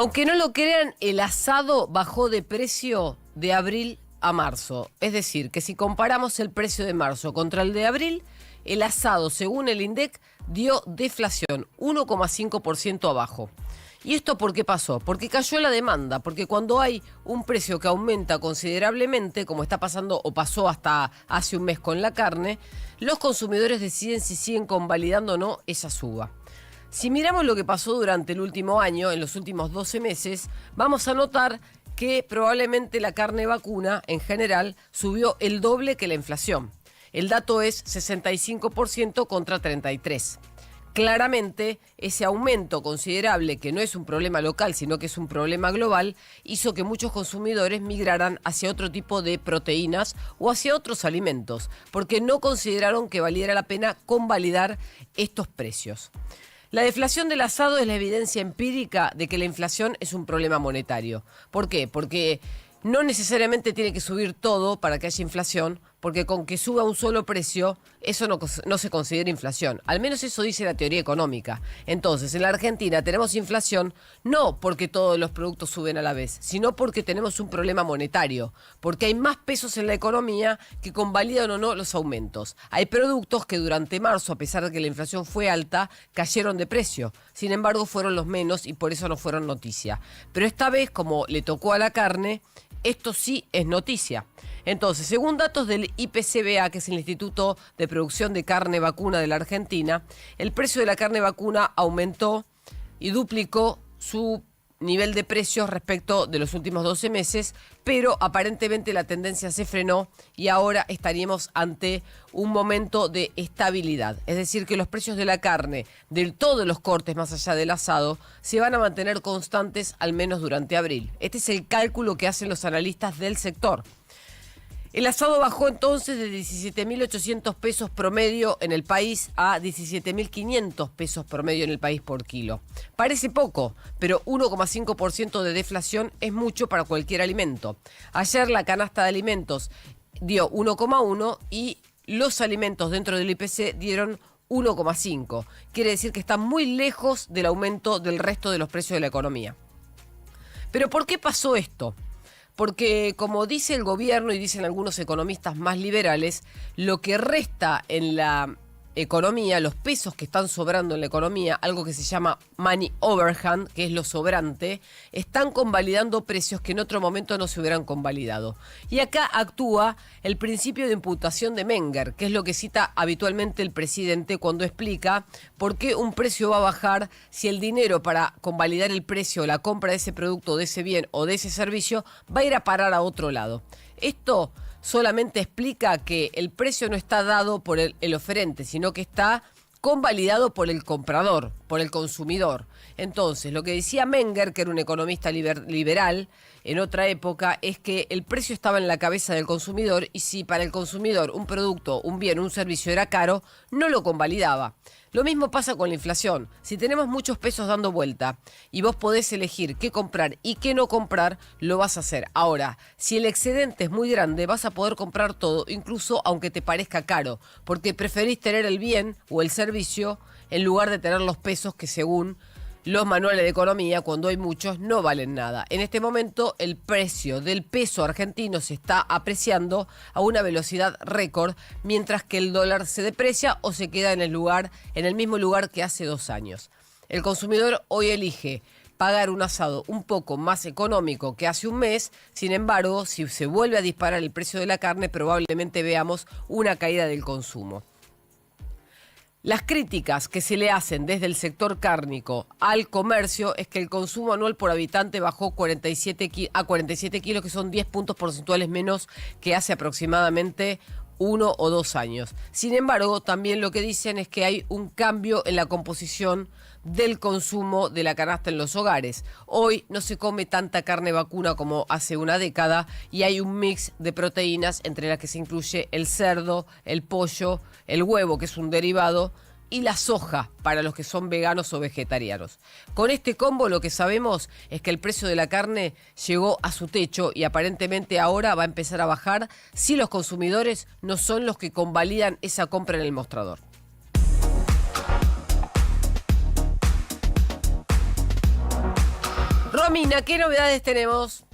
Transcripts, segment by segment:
Aunque no lo crean, el asado bajó de precio de abril a marzo. Es decir, que si comparamos el precio de marzo contra el de abril, el asado, según el INDEC, dio deflación, 1,5% abajo. ¿Y esto por qué pasó? Porque cayó la demanda, porque cuando hay un precio que aumenta considerablemente, como está pasando o pasó hasta hace un mes con la carne, los consumidores deciden si siguen convalidando o no esa suba. Si miramos lo que pasó durante el último año, en los últimos 12 meses, vamos a notar que probablemente la carne vacuna, en general, subió el doble que la inflación. El dato es 65% contra 33%. Claramente, ese aumento considerable, que no es un problema local, sino que es un problema global, hizo que muchos consumidores migraran hacia otro tipo de proteínas o hacia otros alimentos, porque no consideraron que valiera la pena convalidar estos precios. La deflación del asado es la evidencia empírica de que la inflación es un problema monetario. ¿Por qué? Porque no necesariamente tiene que subir todo para que haya inflación, porque con que suba un solo precio, eso no se considera inflación. Al menos eso dice la teoría económica. Entonces, en la Argentina tenemos inflación no porque todos los productos suben a la vez, sino porque tenemos un problema monetario, porque hay más pesos en la economía que convalidan o no los aumentos. Hay productos que durante marzo, a pesar de que la inflación fue alta, cayeron de precio. Sin embargo, fueron los menos y por eso no fueron noticia. Pero esta vez, como le tocó a la carne, esto sí es noticia. Entonces, según datos del IPCBA, que es el Instituto de Producción de Carne Vacuna de la Argentina, el precio de la carne vacuna aumentó y duplicó su nivel de precios respecto de los últimos 12 meses, pero aparentemente la tendencia se frenó y ahora estaríamos ante un momento de estabilidad. Es decir, que los precios de la carne, de todos los cortes más allá del asado, se van a mantener constantes al menos durante abril. Este es el cálculo que hacen los analistas del sector. El asado bajó entonces de 17.800 pesos promedio en el país a 17.500 pesos promedio en el país por kilo. Parece poco, pero 1,5% de deflación es mucho para cualquier alimento. Ayer la canasta de alimentos dio 1,1 y los alimentos dentro del IPC dieron 1,5. Quiere decir que están muy lejos del aumento del resto de los precios de la economía. ¿Pero por qué pasó esto? Porque, como dice el gobierno y dicen algunos economistas más liberales, lo que resta en la economía, los pesos que están sobrando en la economía, algo que se llama money overhand, que es lo sobrante, están convalidando precios que en otro momento no se hubieran convalidado. Y acá actúa el principio de imputación de Menger, que es lo que cita habitualmente el presidente cuando explica por qué un precio va a bajar si el dinero para convalidar el precio o la compra de ese producto, de ese bien o de ese servicio va a ir a parar a otro lado. Esto solamente explica que el precio no está dado por el oferente, sino que está convalidado por el comprador, por el consumidor. Entonces, lo que decía Menger, que era un economista liberal en otra época, es que el precio estaba en la cabeza del consumidor y si para el consumidor un producto, un bien, un servicio era caro, no lo convalidaba. Lo mismo pasa con la inflación. Si tenemos muchos pesos dando vuelta y vos podés elegir qué comprar y qué no comprar, lo vas a hacer. Ahora, si el excedente es muy grande, vas a poder comprar todo, incluso aunque te parezca caro, porque preferís tener el bien o el servicio en lugar de tener los pesos que según los manuales de economía, cuando hay muchos, no valen nada. En este momento, el precio del peso argentino se está apreciando a una velocidad récord, mientras que el dólar se deprecia o se queda en el mismo lugar que hace 2 años. El consumidor hoy elige pagar un asado un poco más económico que hace un mes. Sin embargo, si se vuelve a disparar el precio de la carne, probablemente veamos una caída del consumo. Las críticas que se le hacen desde el sector cárnico al comercio es que el consumo anual por habitante bajó a 47 kilos, que son 10 puntos porcentuales menos que hace aproximadamente 1 o 2 años. Sin embargo, también lo que dicen es que hay un cambio en la composición del consumo de la canasta en los hogares. Hoy no se come tanta carne vacuna como hace una década y hay un mix de proteínas entre las que se incluye el cerdo, el pollo, el huevo, que es un derivado, y la soja para los que son veganos o vegetarianos. Con este combo lo que sabemos es que el precio de la carne llegó a su techo y aparentemente ahora va a empezar a bajar si los consumidores no son los que convalidan esa compra en el mostrador. Romina, ¿qué novedades tenemos?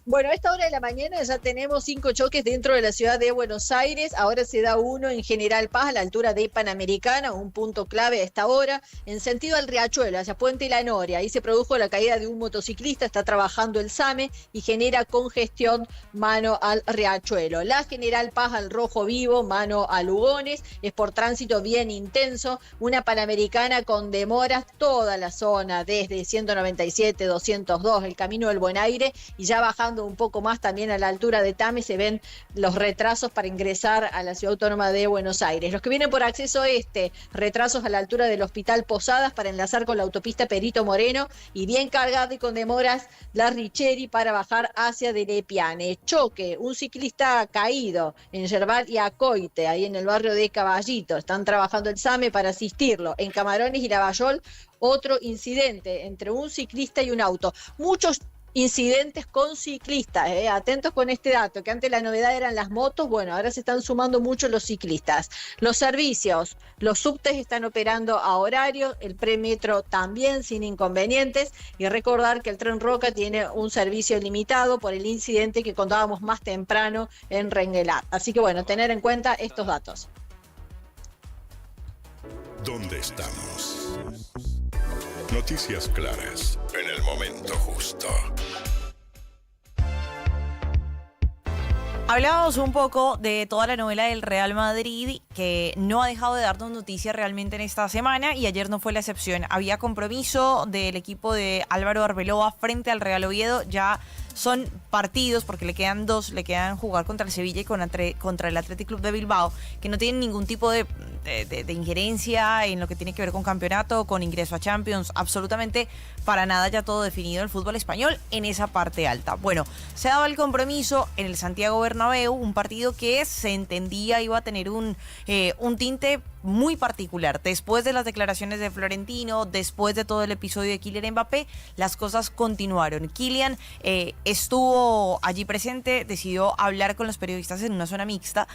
Bueno, a esta hora de la mañana ya tenemos 5 choques dentro de la ciudad de Buenos Aires. Ahora se da uno en General Paz, a la altura de Panamericana, un punto clave a esta hora. En sentido al Riachuelo, hacia Puente La Noria, ahí se produjo la caída de un motociclista, está trabajando el SAME y genera congestión mano al Riachuelo. La General Paz al Rojo Vivo, mano a Lugones, es por tránsito bien intenso. Una Panamericana con demoras, toda la zona, desde 197, 202, el Camino del Buen Aire, y ya bajando un poco más también a la altura de Tame se ven los retrasos para ingresar a la Ciudad Autónoma de Buenos Aires. Los que vienen por acceso este, retrasos a la altura del Hospital Posadas para enlazar con la autopista Perito Moreno, y bien cargado y con demoras la Richeri para bajar hacia Derepiane. Choque, un ciclista caído en Yerbal y Acoite, ahí en el barrio de Caballito. Están trabajando el SAME para asistirlo. En Camarones y Lavallol, otro incidente entre un ciclista y un auto. Muchos incidentes con ciclistas, atentos con este dato, que antes la novedad eran las motos, bueno, ahora se están sumando mucho los ciclistas. Los servicios, los subtes están operando a horario, el premetro también sin inconvenientes, y recordar que el Tren Roca tiene un servicio limitado por el incidente que contábamos más temprano en Renguelat. Así que bueno, tener en cuenta estos datos. ¿Dónde estamos? Noticias claras en el momento justo. Hablábamos un poco de toda la novela del Real Madrid, que no ha dejado de darnos noticias realmente en esta semana, y ayer no fue la excepción. Había compromiso del equipo de Álvaro Arbeloa frente al Real Oviedo. Ya son partidos, porque le quedan dos, le quedan jugar contra el Sevilla y contra el Athletic Club de Bilbao, que no tienen ningún tipo de injerencia en lo que tiene que ver con campeonato, con ingreso a Champions, absolutamente para nada, ya todo definido en el fútbol español en esa parte alta. Bueno, se daba el compromiso en el Santiago Bernabéu, un partido que se entendía iba a tener un tinte muy particular. Después de las declaraciones de Florentino, después de todo el episodio de Kylian Mbappé, las cosas continuaron. Kylian estuvo allí presente, decidió hablar con los periodistas en una zona mixta,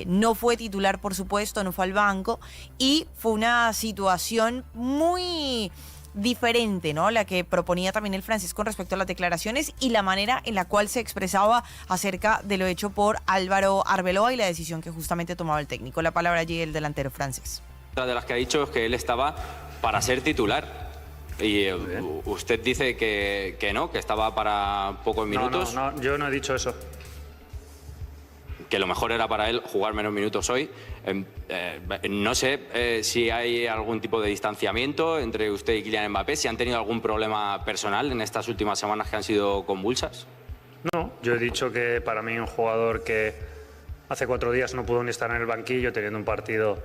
no fue titular, por supuesto, no fue al banco, y fue una situación muy diferente, ¿no? La que proponía también el francés con respecto a las declaraciones y la manera en la cual se expresaba acerca de lo hecho por Álvaro Arbeloa y la decisión que justamente tomaba el técnico. La palabra allí del delantero francés. Otra de las que ha dicho es que él estaba para ser titular. Y usted dice que no, que estaba para pocos minutos. No, yo no he dicho eso. Que lo mejor era para él jugar menos minutos hoy. No sé si hay algún tipo de distanciamiento entre usted y Kylian Mbappé, si han tenido algún problema personal en estas últimas semanas que han sido convulsas. No, yo he dicho que para mí un jugador que hace 4 días no pudo ni estar en el banquillo teniendo un partido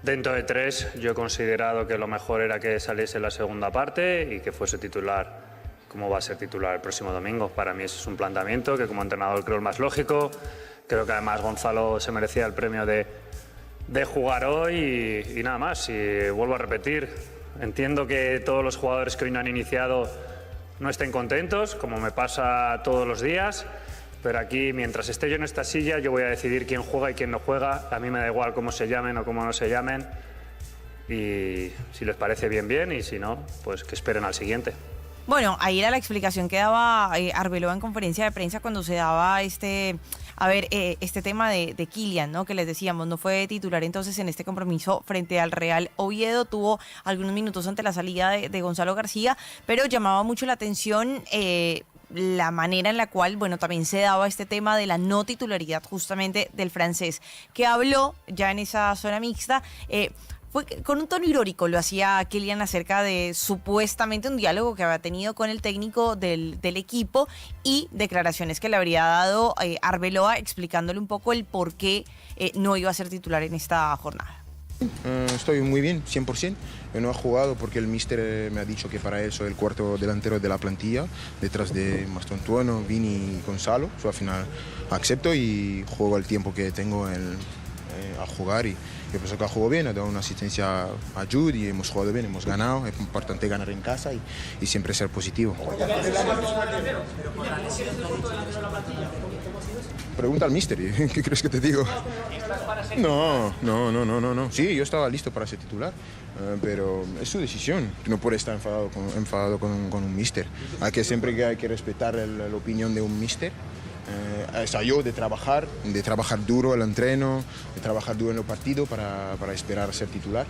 dentro de 3, yo he considerado que lo mejor era que saliese la segunda parte y que fuese titular como va a ser titular el próximo domingo. Para mí ese es un planteamiento que como entrenador creo el más lógico. Creo que además Gonzalo se merecía el premio de jugar hoy y nada más. Y vuelvo a repetir, entiendo que todos los jugadores que hoy no han iniciado no estén contentos, como me pasa todos los días, pero aquí, mientras esté yo en esta silla, yo voy a decidir quién juega y quién no juega. A mí me da igual cómo se llamen o cómo no se llamen. Y si les parece bien, bien, y si no, pues que esperen al siguiente. Bueno, ahí era la explicación que daba Arbeloa en conferencia de prensa cuando se daba este tema de Kylian, ¿no? Que les decíamos, no fue titular entonces en este compromiso frente al Real Oviedo, tuvo algunos minutos ante la salida de Gonzalo García, pero llamaba mucho la atención la manera en la cual, bueno, también se daba este tema de la no titularidad justamente del francés, que habló ya en esa zona mixta, fue con un tono irónico, lo hacía Kylian acerca de supuestamente un diálogo que había tenido con el técnico del equipo y declaraciones que le habría dado Arbeloa explicándole un poco el por qué no iba a ser titular en esta jornada. Estoy muy bien, 100%. Yo no he jugado porque el míster me ha dicho que para él soy el cuarto delantero de la plantilla, detrás de Mastontuono, Vini y Gonzalo. Al final acepto y juego el tiempo que tengo a jugar y Yo pienso que ha jugado bien, ha dado una asistencia a Jude y hemos jugado bien, hemos ganado. Es importante ganar en casa y siempre ser positivo. Pregunta al míster, ¿qué crees que te digo? No. Sí, yo estaba listo para ser titular, pero es su decisión. No puede estar enfadado con un míster. Hay que respetar la opinión de un míster. Yo de trabajar duro el entreno, de trabajar duro en el partido para esperar ser titular.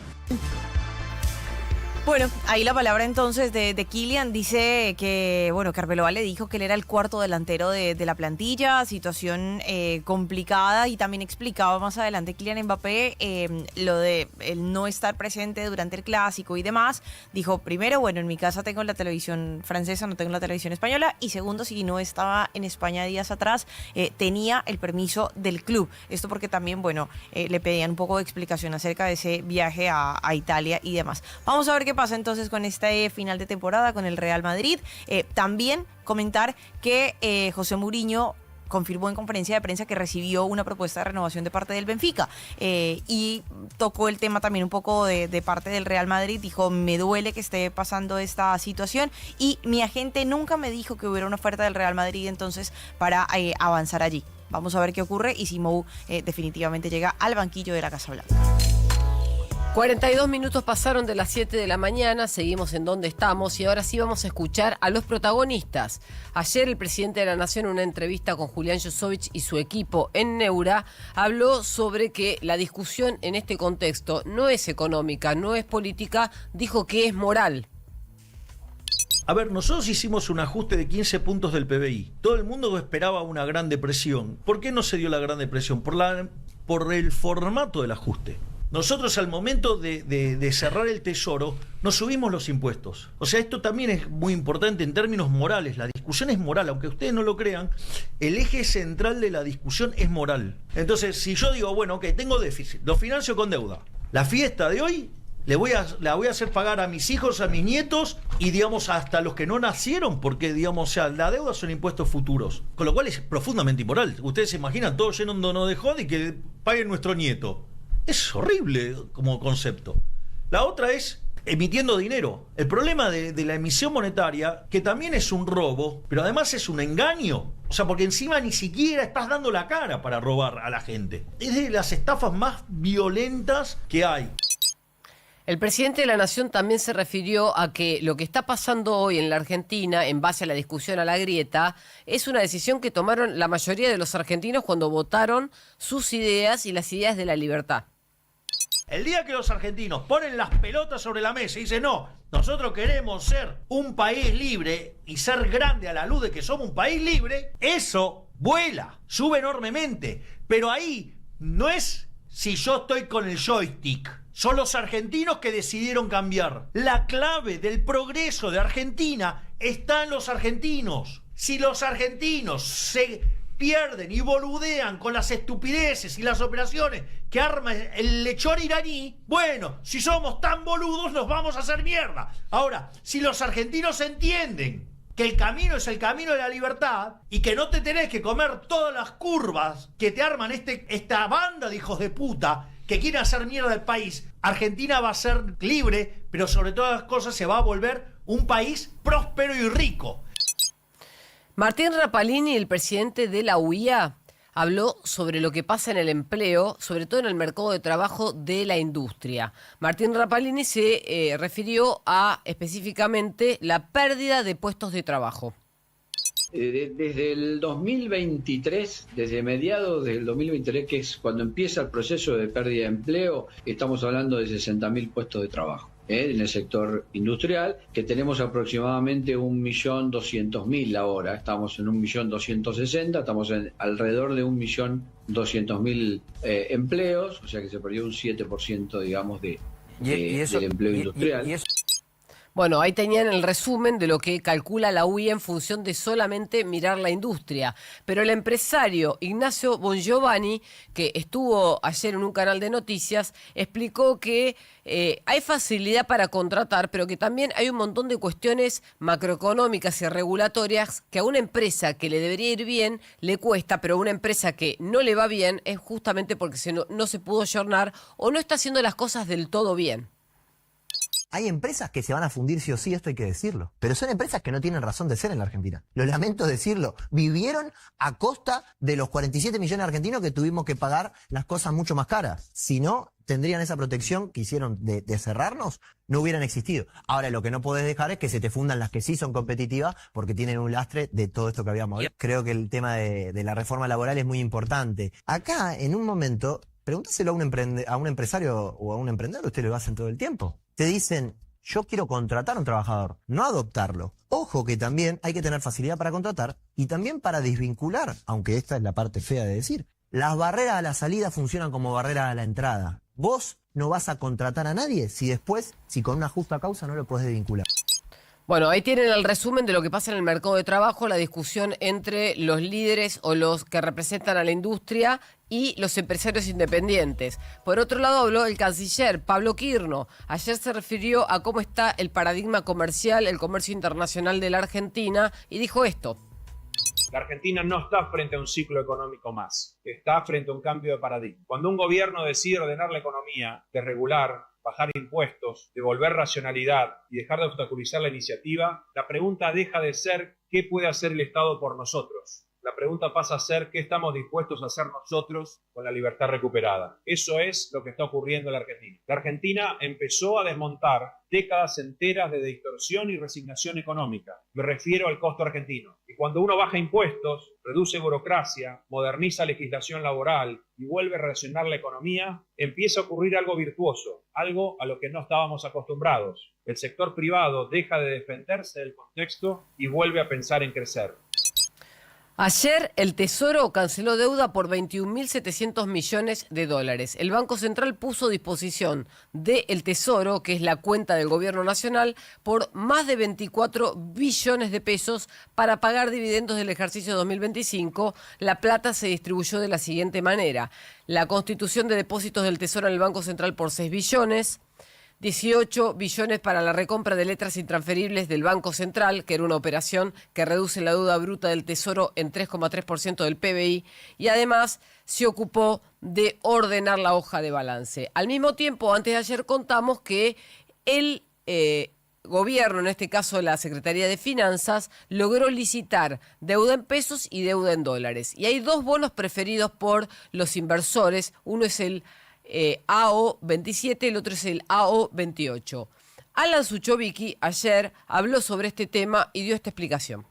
Bueno, ahí la palabra entonces de Kylian. Dice que, bueno, que Arbeloa le dijo que él era el cuarto delantero de la plantilla, situación complicada, y también explicaba más adelante Kylian Mbappé lo de el no estar presente durante el Clásico y demás. Dijo, primero, bueno, en mi casa tengo la televisión francesa, no tengo la televisión española, y segundo, si no estaba en España días atrás, tenía el permiso del club. Esto porque también, bueno, le pedían un poco de explicación acerca de ese viaje a Italia y demás. Vamos a ver qué pasa entonces con este final de temporada con el Real Madrid. También comentar que José Mourinho confirmó en conferencia de prensa que recibió una propuesta de renovación de parte del Benfica, y tocó el tema también un poco de parte del Real Madrid. Dijo, me duele que esté pasando esta situación y mi agente nunca me dijo que hubiera una oferta del Real Madrid entonces para avanzar allí. Vamos a ver qué ocurre y si Mou definitivamente llega al banquillo de la Casa Blanca. 42 minutos pasaron de las 7 de la mañana, seguimos en donde estamos y ahora sí vamos a escuchar a los protagonistas. Ayer el presidente de la Nación, en una entrevista con Julián Josovich y su equipo en Neura, habló sobre que la discusión en este contexto no es económica, no es política, dijo que es moral. A ver, nosotros hicimos un ajuste de 15 puntos del PBI. Todo el mundo esperaba una gran depresión. ¿Por qué no se dio la gran depresión? Por el formato del ajuste. Nosotros al momento de cerrar el Tesoro nos subimos los impuestos. O sea, esto también es muy importante en términos morales. La discusión es moral, aunque ustedes no lo crean. El eje central de la discusión es moral. Entonces, si yo digo, bueno, ok, tengo déficit, lo financio con deuda. La fiesta de hoy la voy a hacer pagar a mis hijos, a mis nietos y, digamos, hasta los que no nacieron, porque, digamos, o sea, la deuda son impuestos futuros. Con lo cual es profundamente inmoral. Ustedes se imaginan todo llenándonos de joda y que paguen nuestro nieto. Es horrible como concepto. La otra es emitiendo dinero. El problema de la emisión monetaria, que también es un robo, pero además es un engaño. O sea, porque encima ni siquiera estás dando la cara para robar a la gente. Es de las estafas más violentas que hay. El presidente de la Nación también se refirió a que lo que está pasando hoy en la Argentina, en base a la discusión a la grieta, es una decisión que tomaron la mayoría de los argentinos cuando votaron sus ideas y las ideas de la libertad. El día que los argentinos ponen las pelotas sobre la mesa y dicen, no, nosotros queremos ser un país libre y ser grande a la luz de que somos un país libre, eso vuela, sube enormemente. Pero ahí no es si yo estoy con el joystick. Son los argentinos que decidieron cambiar. La clave del progreso de Argentina está en los argentinos. Si los argentinos se pierden y boludean con las estupideces y las operaciones que arma el lechón iraní, bueno, si somos tan boludos nos vamos a hacer mierda. Ahora, si los argentinos entienden que el camino es el camino de la libertad y que no te tenés que comer todas las curvas que te arman esta banda de hijos de puta que quieren hacer mierda al país, Argentina va a ser libre, pero sobre todas las cosas se va a volver un país próspero y rico. Martín Rapalini, el presidente de la UIA, habló sobre lo que pasa en el empleo, sobre todo en el mercado de trabajo de la industria. Martín Rapalini se refirió a específicamente la pérdida de puestos de trabajo. Desde el 2023, desde mediados del 2023, que es cuando empieza el proceso de pérdida de empleo, estamos hablando de 60.000 puestos de trabajo en el sector industrial, que tenemos aproximadamente 1.200.000 ahora. Estamos en 1.260.000, estamos en alrededor de 1.200.000 empleos, o sea que se perdió un 7%, digamos, del empleo industrial. Bueno, ahí tenían el resumen de lo que calcula la UI en función de solamente mirar la industria. Pero el empresario Ignacio Bongiovanni, que estuvo ayer en un canal de noticias, explicó que hay facilidad para contratar, pero que también hay un montón de cuestiones macroeconómicas y regulatorias que a una empresa que le debería ir bien le cuesta, pero a una empresa que no le va bien es justamente porque no se pudo ayornar o no está haciendo las cosas del todo bien. Hay empresas que se van a fundir sí o sí, esto hay que decirlo. Pero son empresas que no tienen razón de ser en la Argentina. Lo lamento decirlo. Vivieron a costa de los 47 millones de argentinos que tuvimos que pagar las cosas mucho más caras. Si no, tendrían esa protección que hicieron de cerrarnos, no hubieran existido. Ahora, lo que no podés dejar es que se te fundan las que sí son competitivas porque tienen un lastre de todo esto que habíamos hablado. Creo que el tema de la reforma laboral es muy importante. Acá, en un momento, pregúntaselo a un empresario o a un emprendedor, ustedes lo hacen todo el tiempo. Te dicen, yo quiero contratar a un trabajador, no adoptarlo. Ojo que también hay que tener facilidad para contratar y también para desvincular, aunque esta es la parte fea de decir. Las barreras a la salida funcionan como barreras a la entrada. Vos no vas a contratar a nadie si con una justa causa no lo podés desvincular. Bueno, ahí tienen el resumen de lo que pasa en el mercado de trabajo, la discusión entre los líderes o los que representan a la industria y los empresarios independientes. Por otro lado, habló el canciller Pablo Quirno. Ayer se refirió a cómo está el paradigma comercial, el comercio internacional de la Argentina, y dijo esto. La Argentina no está frente a un ciclo económico más, está frente a un cambio de paradigma. Cuando un gobierno decide ordenar la economía, desregular, bajar impuestos, devolver racionalidad y dejar de obstaculizar la iniciativa, la pregunta deja de ser ¿qué puede hacer el Estado por nosotros? La pregunta pasa a ser ¿qué estamos dispuestos a hacer nosotros con la libertad recuperada? Eso es lo que está ocurriendo en la Argentina. La Argentina empezó a desmontar décadas enteras de distorsión y resignación económica. Me refiero al costo argentino. Y cuando uno baja impuestos, reduce burocracia, moderniza legislación laboral y vuelve a reaccionar la economía, empieza a ocurrir algo virtuoso, algo a lo que no estábamos acostumbrados. El sector privado deja de defenderse del contexto y vuelve a pensar en crecer. Ayer el Tesoro canceló deuda por 21.700 millones de dólares. El Banco Central puso a disposición del Tesoro, que es la cuenta del Gobierno Nacional, por más de 24 billones de pesos para pagar dividendos del ejercicio 2025. La plata se distribuyó de la siguiente manera. La constitución de depósitos del Tesoro en el Banco Central por 6 billones. 18 billones para la recompra de letras intransferibles del Banco Central, que era una operación que reduce la deuda bruta del Tesoro en 3,3% del PBI, y además se ocupó de ordenar la hoja de balance. Al mismo tiempo, antes de ayer contamos que el gobierno, en este caso la Secretaría de Finanzas, logró licitar deuda en pesos y deuda en dólares. Y hay dos bonos preferidos por los inversores. Uno es el AO27, el otro es el AO28. Alan Suchovicki ayer habló sobre este tema y dio esta explicación.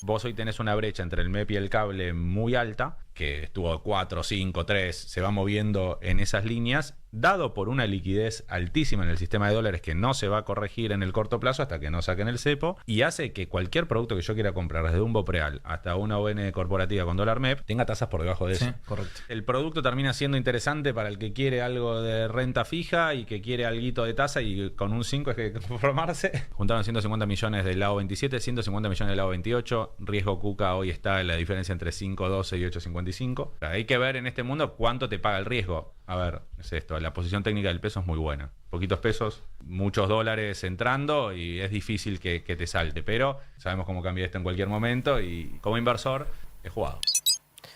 Vos hoy tenés una brecha entre el MEP y el cable muy alta, que estuvo 4, 5, 3, se va moviendo en esas líneas, dado por una liquidez altísima en el sistema de dólares que no se va a corregir en el corto plazo hasta que no saquen el cepo, y hace que cualquier producto que yo quiera comprar, desde un Bopreal hasta una ON corporativa con dólar MEP, tenga tasas por debajo de eso. Sí, correcto. El producto termina siendo interesante para el que quiere algo de renta fija y que quiere alguito de tasa, y con un 5 es que conformarse. Juntaron 150 millones del lado 27, 150 millones del lado 28. Riesgo Cuca hoy está en la diferencia entre 5.12 y 8.55. Hay que ver en este mundo cuánto te paga el riesgo. A ver, es esto, la posición técnica del peso es muy buena. Poquitos pesos, muchos dólares entrando y es difícil que te salte. Pero sabemos cómo cambia esto en cualquier momento y como inversor he jugado.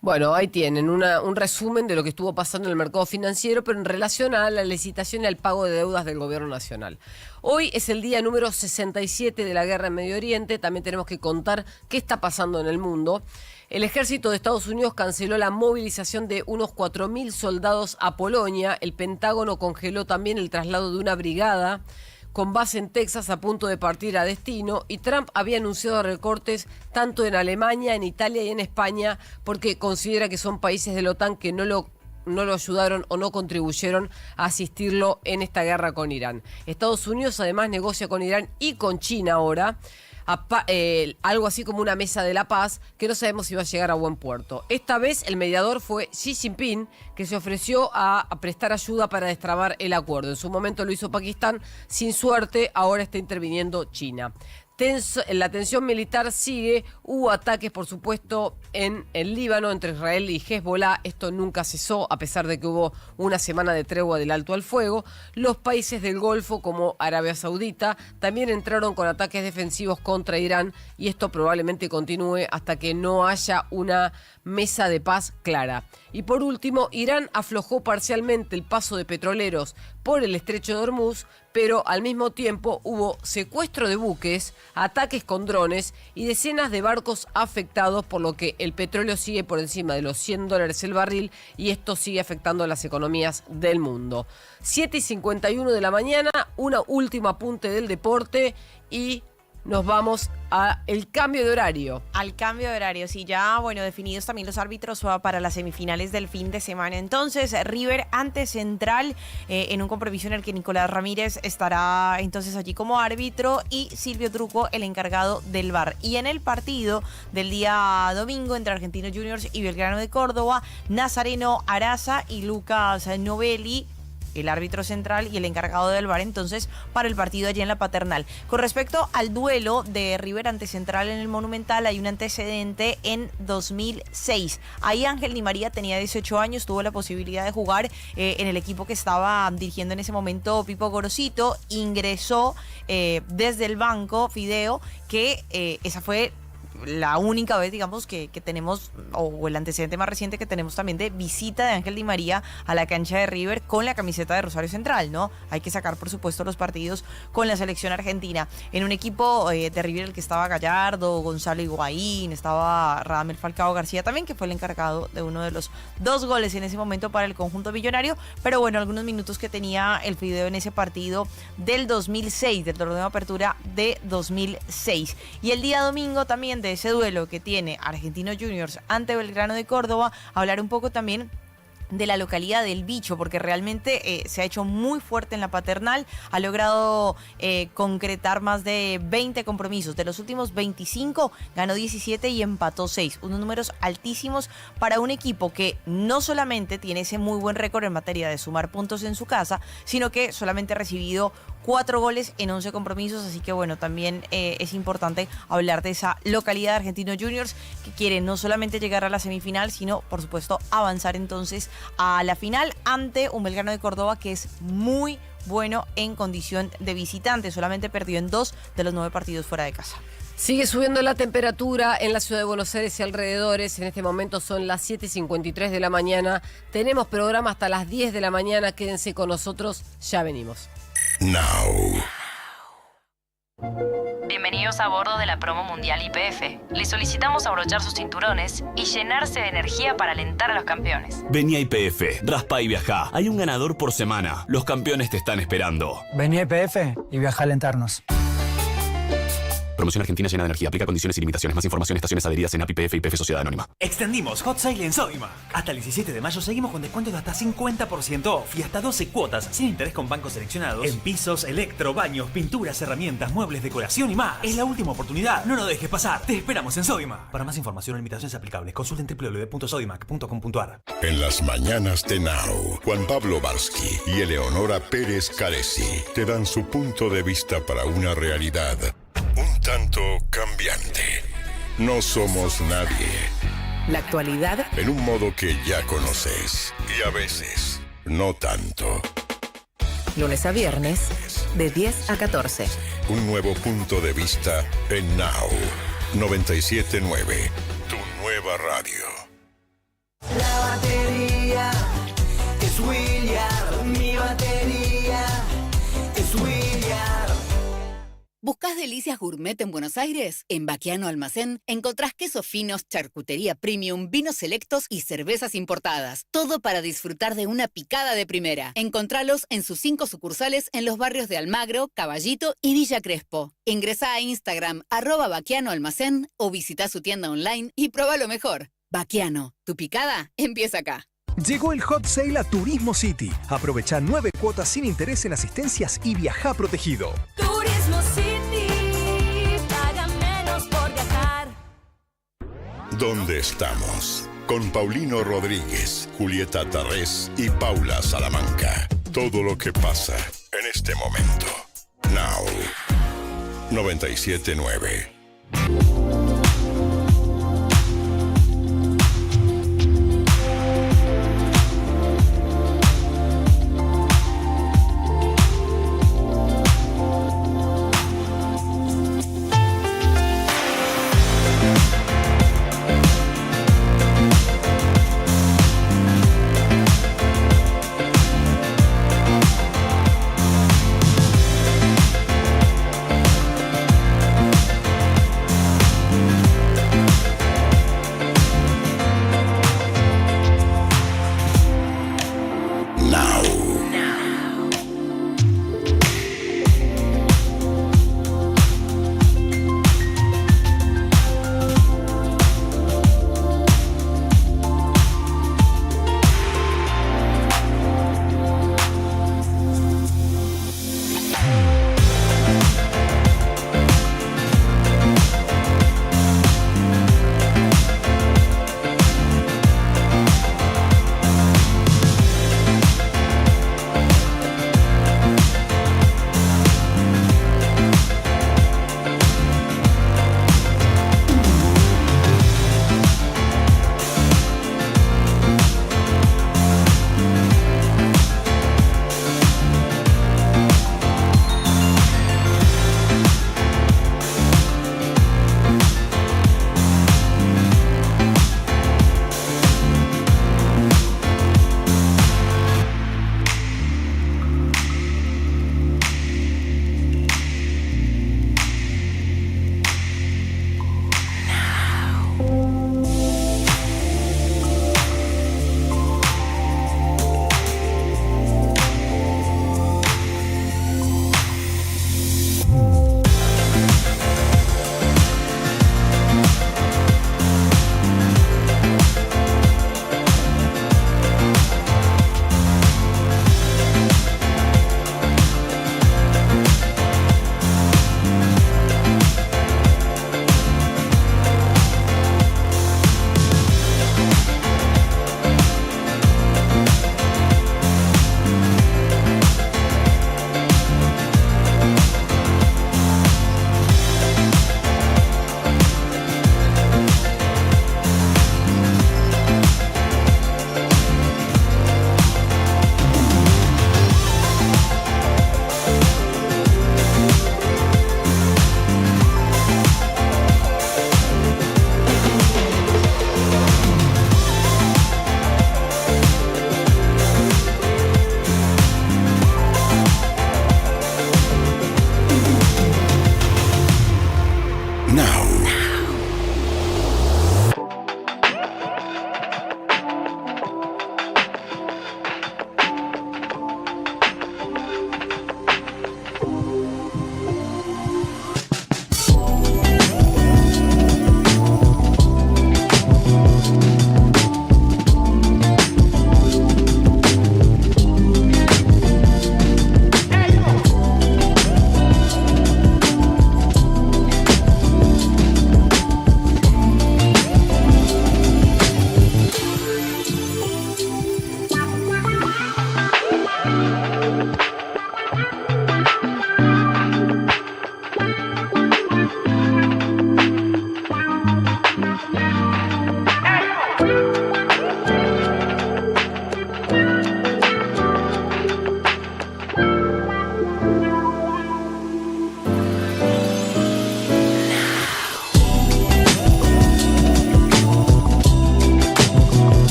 Bueno, ahí tienen un resumen de lo que estuvo pasando en el mercado financiero, pero en relación a la licitación y al pago de deudas del Gobierno Nacional. Hoy es el día número 67 de la guerra en Medio Oriente. También tenemos que contar qué está pasando en el mundo. El ejército de Estados Unidos canceló la movilización de unos 4.000 soldados a Polonia. El Pentágono congeló también el traslado de una brigada con base en Texas a punto de partir a destino, y Trump había anunciado recortes tanto en Alemania, en Italia y en España porque considera que son países de la OTAN que no lo ayudaron o no contribuyeron a asistirlo en esta guerra con Irán. Estados Unidos además negocia con Irán y con China ahora. algo así como una mesa de la paz, que no sabemos si va a llegar a buen puerto. Esta vez el mediador fue Xi Jinping, que se ofreció a prestar ayuda para destrabar el acuerdo. En su momento lo hizo Pakistán, sin suerte, ahora está interviniendo China. La tensión militar sigue, hubo ataques por supuesto en el Líbano entre Israel y Hezbollah, esto nunca cesó a pesar de que hubo una semana de tregua del alto al fuego. Los países del Golfo como Arabia Saudita también entraron con ataques defensivos contra Irán y esto probablemente continúe hasta que no haya una mesa de paz clara. Y por último, Irán aflojó parcialmente el paso de petroleros por el estrecho de Hormuz, pero al mismo tiempo hubo secuestro de buques, ataques con drones y decenas de barcos afectados, por lo que el petróleo sigue por encima de los $100 el barril y esto sigue afectando a las economías del mundo. 7:51 de la mañana, una última apunte del deporte y nos vamos al cambio de horario. Al cambio de horario, sí, ya, bueno, definidos también los árbitros para las semifinales del fin de semana. Entonces, River ante Central, en un compromiso en el que Nicolás Ramírez estará entonces allí como árbitro y Silvio Truco, el encargado del VAR. Y en el partido del día domingo entre Argentinos Juniors y Belgrano de Córdoba, Nazareno Araza y Lucas Novelli, el árbitro central y el encargado del VAR entonces para el partido allí en la Paternal. Con respecto al duelo de River ante Central en el Monumental, hay un antecedente en 2006. Ahí Ángel Di María tenía 18 años, tuvo la posibilidad de jugar en el equipo que estaba dirigiendo en ese momento Pipo Gorosito, ingresó desde el banco Fideo, que esa fue la única vez, digamos, que tenemos, o el antecedente más reciente que tenemos también de visita de Ángel Di María a la cancha de River con la camiseta de Rosario Central, ¿no? Hay que sacar, por supuesto, los partidos con la selección argentina. En un equipo de River el que estaba Gallardo, Gonzalo Higuaín, estaba Radamel Falcao García también, que fue el encargado de uno de los 2 goles en ese momento para el conjunto millonario, pero bueno, algunos minutos que tenía el Fideo en ese partido del 2006, del torneo de apertura de 2006. Y el día domingo también de ese duelo que tiene Argentinos Juniors ante Belgrano de Córdoba, hablar un poco también de la localidad del Bicho, porque realmente se ha hecho muy fuerte en la Paternal, ha logrado concretar más de 20 compromisos, de los últimos 25 ganó 17 y empató 6, unos números altísimos para un equipo que no solamente tiene ese muy buen récord en materia de sumar puntos en su casa, sino que solamente ha recibido 4 goles en 11 compromisos, así que bueno, también es importante hablar de esa localidad de Argentinos Juniors que quiere no solamente llegar a la semifinal, sino por supuesto avanzar entonces a la final ante un Belgrano de Córdoba que es muy bueno en condición de visitante, solamente perdió en 2 de los 9 partidos fuera de casa. Sigue subiendo la temperatura en la ciudad de Buenos Aires y alrededores. En este momento son las 7:53 de la mañana. Tenemos programa hasta las 10 de la mañana. Quédense con nosotros, ya venimos. Now. Bienvenidos a bordo de la promo mundial YPF. Les solicitamos abrochar sus cinturones y llenarse de energía para alentar a los campeones. Vení a YPF, raspa y viajá. Hay un ganador por semana. Los campeones te están esperando. Vení a YPF y viajá a alentarnos. Promoción argentina llena de energía. Aplica condiciones y limitaciones. Más información, estaciones adheridas en API, YPF y YPF Sociedad Anónima. Extendimos Hot Sale en Sodimac. Hasta el 17 de mayo seguimos con descuentos de hasta 50% off y hasta 12 cuotas sin interés con bancos seleccionados en pisos, electro, baños, pinturas, herramientas, muebles, decoración y más. Es la última oportunidad. No lo dejes pasar. Te esperamos en Sodimac. Para más información o limitaciones aplicables, consulten www.sodimac.com.ar. En las mañanas de Now, Juan Pablo Barsky y Eleonora Pérez Caresi te dan su punto de vista para una realidad un tanto cambiante. No somos nadie. La actualidad En un modo que ya conoces y a veces no tanto. lunes a viernes, de 10 a 14. Un nuevo punto de vista en Now 97.9, tu nueva radio. La batería es William, mi batería es William. ¿Buscás delicias gourmet en Buenos Aires? En Baquiano Almacén encontrás quesos finos, charcutería premium, vinos selectos y cervezas importadas. Todo para disfrutar de una picada de primera. Encontralos en sus 5 sucursales en los barrios de Almagro, Caballito y Villa Crespo. Ingresá a Instagram @Baquiano Almacén o visita su tienda online y prueba lo mejor. Baquiano, tu picada empieza acá. Llegó el Hot Sale a Turismo City. Aprovecha 9 cuotas sin interés en asistencias y viaja protegido. Turismo City, págame ¿Dónde estamos? Con Paulino Rodríguez, Julieta Tarrés y Paula Salamanca. Todo lo que pasa en este momento. Now. 97.9.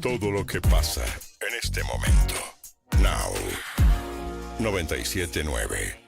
Todo lo que pasa en este momento. Now. 97.9.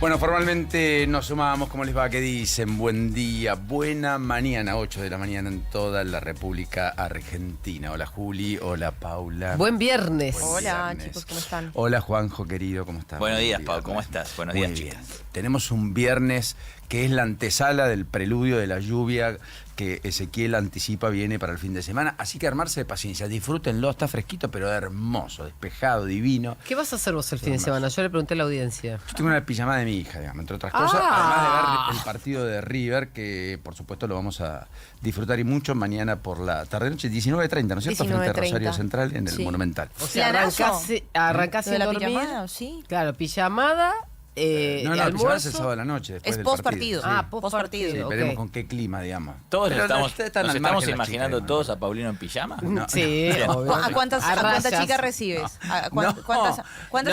Bueno, formalmente nos sumamos. ¿Cómo les va? ¿Qué dicen? Buen día, buena mañana, 8 de la mañana en toda la República Argentina. Hola Juli, hola Paula. Buen viernes. Hola, viernes. chicos, ¿cómo están? Hola Juanjo, querido, ¿cómo estás? Buenos días, Buen Pau, ¿cómo estás? Buenos días, chicas. Tenemos un viernes que es la antesala del preludio de la lluvia que Ezequiel anticipa viene para el fin de semana. Así que armarse de paciencia, disfrútenlo, está fresquito, pero hermoso, despejado, divino. ¿Qué vas a hacer vos el fin de semana? Yo le pregunté a la audiencia. Yo tengo una pijamada de mi hija, digamos, entre otras cosas. Además de ver el partido de River, que por supuesto lo vamos a disfrutar y mucho mañana por la tarde-noche, 19:30, ¿no es cierto? Frente a 19:30. Rosario Central en el Sí. Monumental. O sea, arrancás ¿De sin la dormir. pijamada, sí? Claro, pijamada. No, el pijamada almuerzo. es el sábado de la noche. Después Es del post-partido. partido. Ah, post-partido. Sí, ok. veremos con qué clima, digamos. Todos Pero nos ustedes estamos al margen las imaginando chicas, todos a Paulino en pijama. No, Sí, obvio. ¿A cuántas rayas. chicas recibes? No. ¿Cuántas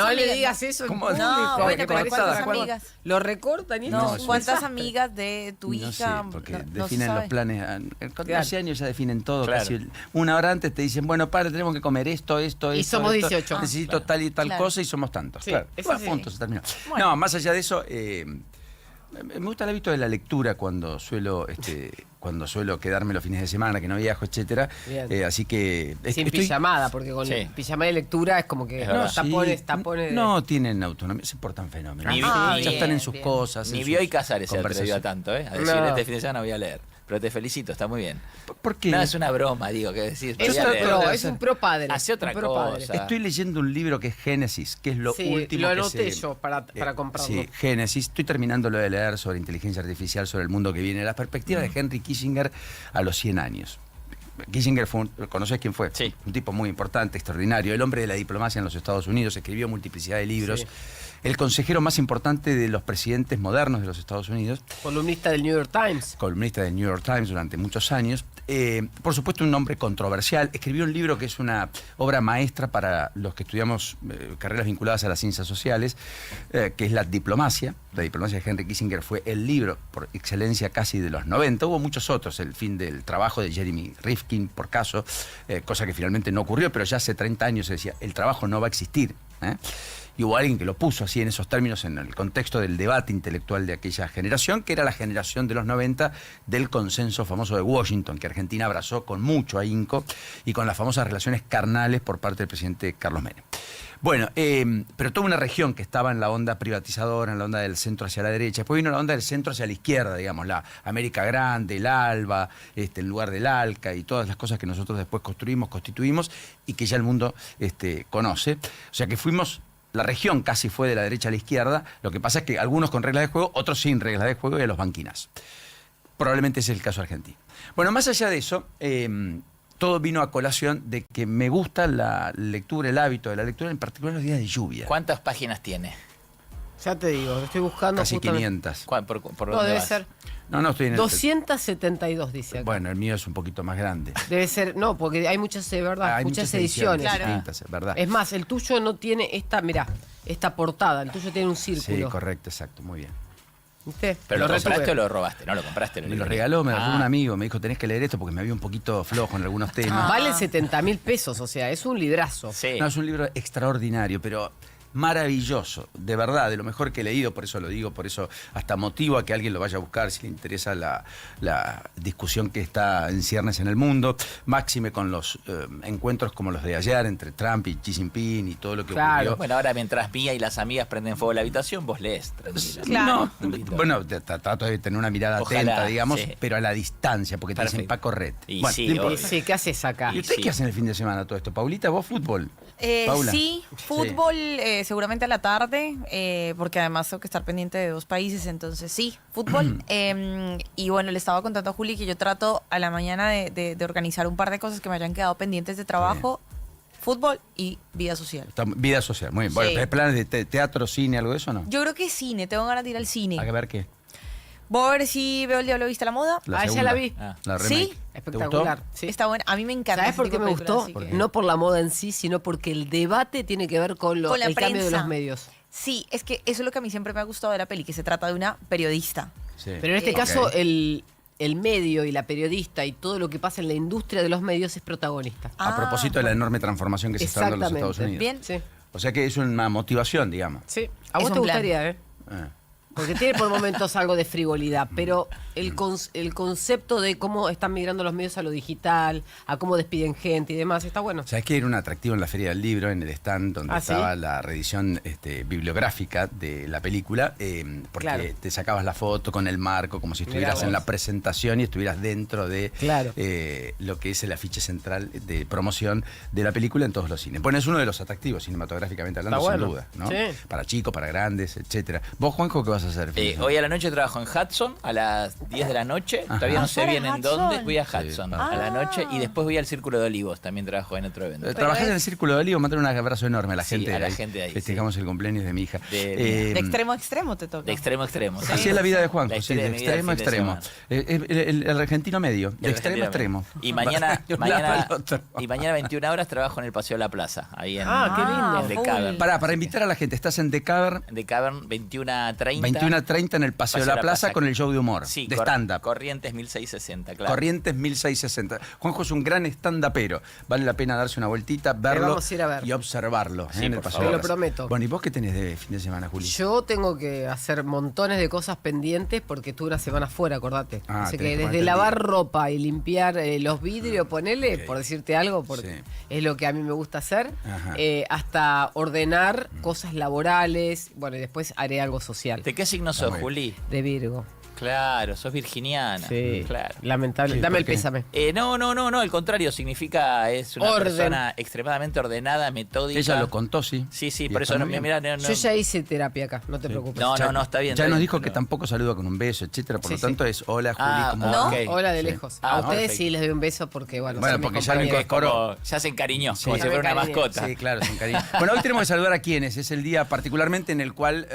No amigas? le digas eso en ¿Cómo? público. No, bueno, que pero parece ¿cuántas otra cosa. amigas? Lo recortan y No, esto es es un ¿Cuántas desastre. amigas de tu No sé, hija? porque No se definen sabe. los planes. Con 12 años ya definen todo. Claro. Casi una hora antes te dicen, bueno, padre, tenemos que comer esto. Y esto, somos esto. 18. Necesito tal y tal Claro. cosa y somos tantos. Sí, claro. es Bueno, así. punto, se terminó. Bueno. No, más allá de eso, me gusta el hábito de la lectura cuando suelo quedarme los fines de semana, que no viajo, etcétera. Bien. Así que Sin pijamada, porque con Sí. pijamada de lectura es como que Es verdad. tapones. No tienen autonomía, se portan fenómenos. Ni- ya bien, están en sus bien. cosas. Ni en vio sus y Casares se atrevió a conversaciones. tanto, ¿eh? A decir, No. este fin de semana voy a leer. Pero te felicito, está muy bien. ¿Por qué? No, es una broma, digo, que decís. Es voy a un leer. pro, es un pro padre. Hace otra un pro padre. cosa. Estoy leyendo un libro que es Génesis, que es lo Sí, último lo que anoté se- yo para comprarlo. Sí, Génesis. Estoy terminándolo de leer sobre inteligencia artificial, sobre el mundo que viene. La perspectiva de Henry Kissinger a los 100 años. Kissinger ¿conocés quién fue? Sí. Un tipo muy importante, extraordinario, el hombre de la diplomacia en los Estados Unidos, escribió multiplicidad de libros. Sí. El consejero más importante de los presidentes modernos de los Estados Unidos. Columnista del New York Times. Columnista del New York Times durante muchos años. Por supuesto, un hombre controversial. Escribió un libro que es una obra maestra para los que estudiamos carreras vinculadas a las ciencias sociales, que es La diplomacia. La diplomacia de Henry Kissinger fue el libro por excelencia casi de los 90. Hubo muchos otros, el fin del trabajo de Jeremy Rifkin, por caso, cosa que finalmente no ocurrió, pero ya hace 30 años se decía, el trabajo no va a existir. Y hubo alguien que lo puso así en esos términos en el contexto del debate intelectual de aquella generación, que era la generación de los 90 del consenso famoso de Washington, que Argentina abrazó con mucho ahínco y con las famosas relaciones carnales por parte del presidente Carlos Menem. Bueno, pero toda una región que estaba en la onda privatizadora, en la onda del centro hacia la derecha, después vino la onda del centro hacia la izquierda, digamos, la América Grande, el ALBA, el lugar del ALCA y todas las cosas que nosotros después constituimos y que ya el mundo conoce. O sea que fuimos... La región casi fue de la derecha a la izquierda, lo que pasa es que algunos con reglas de juego, otros sin reglas de juego y a los banquinas. Probablemente ese es el caso argentino. Bueno, más allá de eso, todo vino a colación de que me gusta la lectura, el hábito de la lectura, en particular los días de lluvia. ¿Cuántas páginas tiene? Ya te digo, estoy buscando. Casi justamente. 500. ¿Por No, dónde debe vas? ser. No, estoy en el... 272, dice acá. Bueno, el mío es un poquito más grande. Debe ser, no, porque hay muchas, ¿verdad? Hay muchas ediciones. distintas, ¿verdad? Es más, el tuyo no tiene esta portada, el tuyo tiene un círculo. Sí, correcto, exacto, muy bien. ¿Viste? ¿Pero lo retuve. compraste o lo robaste? No, lo compraste. Me lo regaló, me lo regaló un amigo, me dijo, tenés que leer esto porque me había un poquito flojo en algunos temas. Vale 70.000 pesos, o sea, es un librazo. Sí. No, es un libro extraordinario, pero maravilloso, de verdad, de lo mejor que he leído, por eso lo digo, por eso hasta motivo a que alguien lo vaya a buscar si le interesa la discusión que está en ciernes en el mundo, máxime con los encuentros como los de ayer entre Trump y Xi Jinping y todo lo que ocurrió. Bueno, ahora mientras Mía y las amigas prenden fuego a la habitación, vos lees. tranquila. No, bueno, trato de tener una mirada Ojalá, atenta, digamos, sí. pero a la distancia, porque te dicen Perfecto. Paco Ret. Y Bueno, sí, no importa. obvio. Sí, ¿qué haces acá? ¿Y usted qué hacen el fin de semana todo esto? Paulita, vos fútbol. Paula. Sí, fútbol seguramente a la tarde, porque además tengo que estar pendiente de 2 países, entonces sí, fútbol. Y bueno, le estaba contando a Juli que yo trato a la mañana de organizar un par de cosas que me hayan quedado pendientes de trabajo, fútbol y vida social. Vida social, muy bien. Bueno, Sí. ¿tenés planes de teatro, cine, algo de eso o no? Yo creo que cine, tengo ganas de ir al cine. ¿A ver qué? Voy a ver si veo El Diablo Viste a la Moda. La Ya segunda. la vi. La remake. ¿Sí? Espectacular. Sí. Está buena. A mí me encanta. ¿Sabes ese por qué tipo me de películas, gustó? así que- No por la moda en sí, sino porque el debate tiene que ver con, Con la el cambio de prensa. los medios. Sí, es que eso es lo que a mí siempre me ha gustado de la peli, que se trata de una periodista. Sí. Pero en este Ok. caso, el medio y la periodista y todo lo que pasa en la industria de los medios es protagonista. A propósito de la enorme transformación que se está dando en los Estados Unidos. Bien. Sí. O sea que es una motivación, digamos. Sí. A Es vos un te plan. gustaría, ¿eh? Ah. Porque tiene por momentos algo de frivolidad, pero el concepto de cómo están migrando los medios a lo digital, a cómo despiden gente y demás, está bueno. ¿Sabés que era un atractivo en la Feria del Libro, en el stand donde estaba la reedición bibliográfica de la película? Porque te sacabas la foto con el marco, como si estuvieras en la presentación y estuvieras dentro de lo que es el afiche central de promoción de la película en todos los cines. Bueno, es uno de los atractivos cinematográficamente hablando, sin duda, ¿no? Sí. Para chicos, para grandes, etcétera. ¿Vos, Juanjo, qué vas a hacer? Hoy a la noche trabajo en Hudson a las 10 de la noche. Ajá. Todavía no sé bien en Hudson? dónde. Voy a Hudson a la noche y después voy al Círculo de Olivos. También trabajo en otro evento. Trabajás en el Círculo de Olivos, mandar un abrazo enorme a la gente. Sí, a la gente de ahí. Festejamos el cumpleaños de mi hija. De extremo a extremo te toca. De extremo a extremo. Así es la vida de Juanjo, La sí, historia de de mi vida extremo a del fin de extremo. El argentino medio, de extremo a extremo. Y mañana 21 horas trabajo en el Paseo de la Plaza, ahí en, qué lindo. en The Cavern. Para invitar a la gente, estás en The Cavern. The Cavern, 21:30. 21:30 en el Paseo de la Plaza con el show de humor, sí, de stand-up. Corrientes 1660, claro. Corrientes 1660. Juanjo es un gran stand-upero. Vale la pena darse una vueltita, verlo vamos a ir a ver. y observarlo en el por Paseo favor. de la Te lo Plaza. prometo. Bueno, ¿y vos qué tenés de fin de semana, Juli? Yo tengo que hacer montones de cosas pendientes porque tuve una semana fuera, acordate. Así que desde lavar ropa y limpiar los vidrios, ponele, por decirte algo, porque es lo que a mí me gusta hacer, hasta ordenar cosas laborales. Bueno, y después haré algo social. ¿De qué signo sos, Juli? De Virgo. Claro, sos virginiana. Sí, claro. Lamentable. Dame el pésame. No, al contrario, significa es una persona extremadamente ordenada, metódica. Ella lo contó, sí. Sí, por eso no. Yo ya hice terapia acá, no te preocupes. No, está bien. Ya está nos bien, dijo que tampoco saluda con un beso, etcétera. Por lo tanto es hola, Juli, ¿cómo ¿no? va? Hola de lejos. A ustedes perfecto. sí les doy un beso porque, bueno, porque ya lo incorporó. Ya se encariñó, Sí. como si fuera una mascota. Sí, claro, son cariños. Bueno, hoy tenemos que saludar a quienes. Es el día particularmente en el cual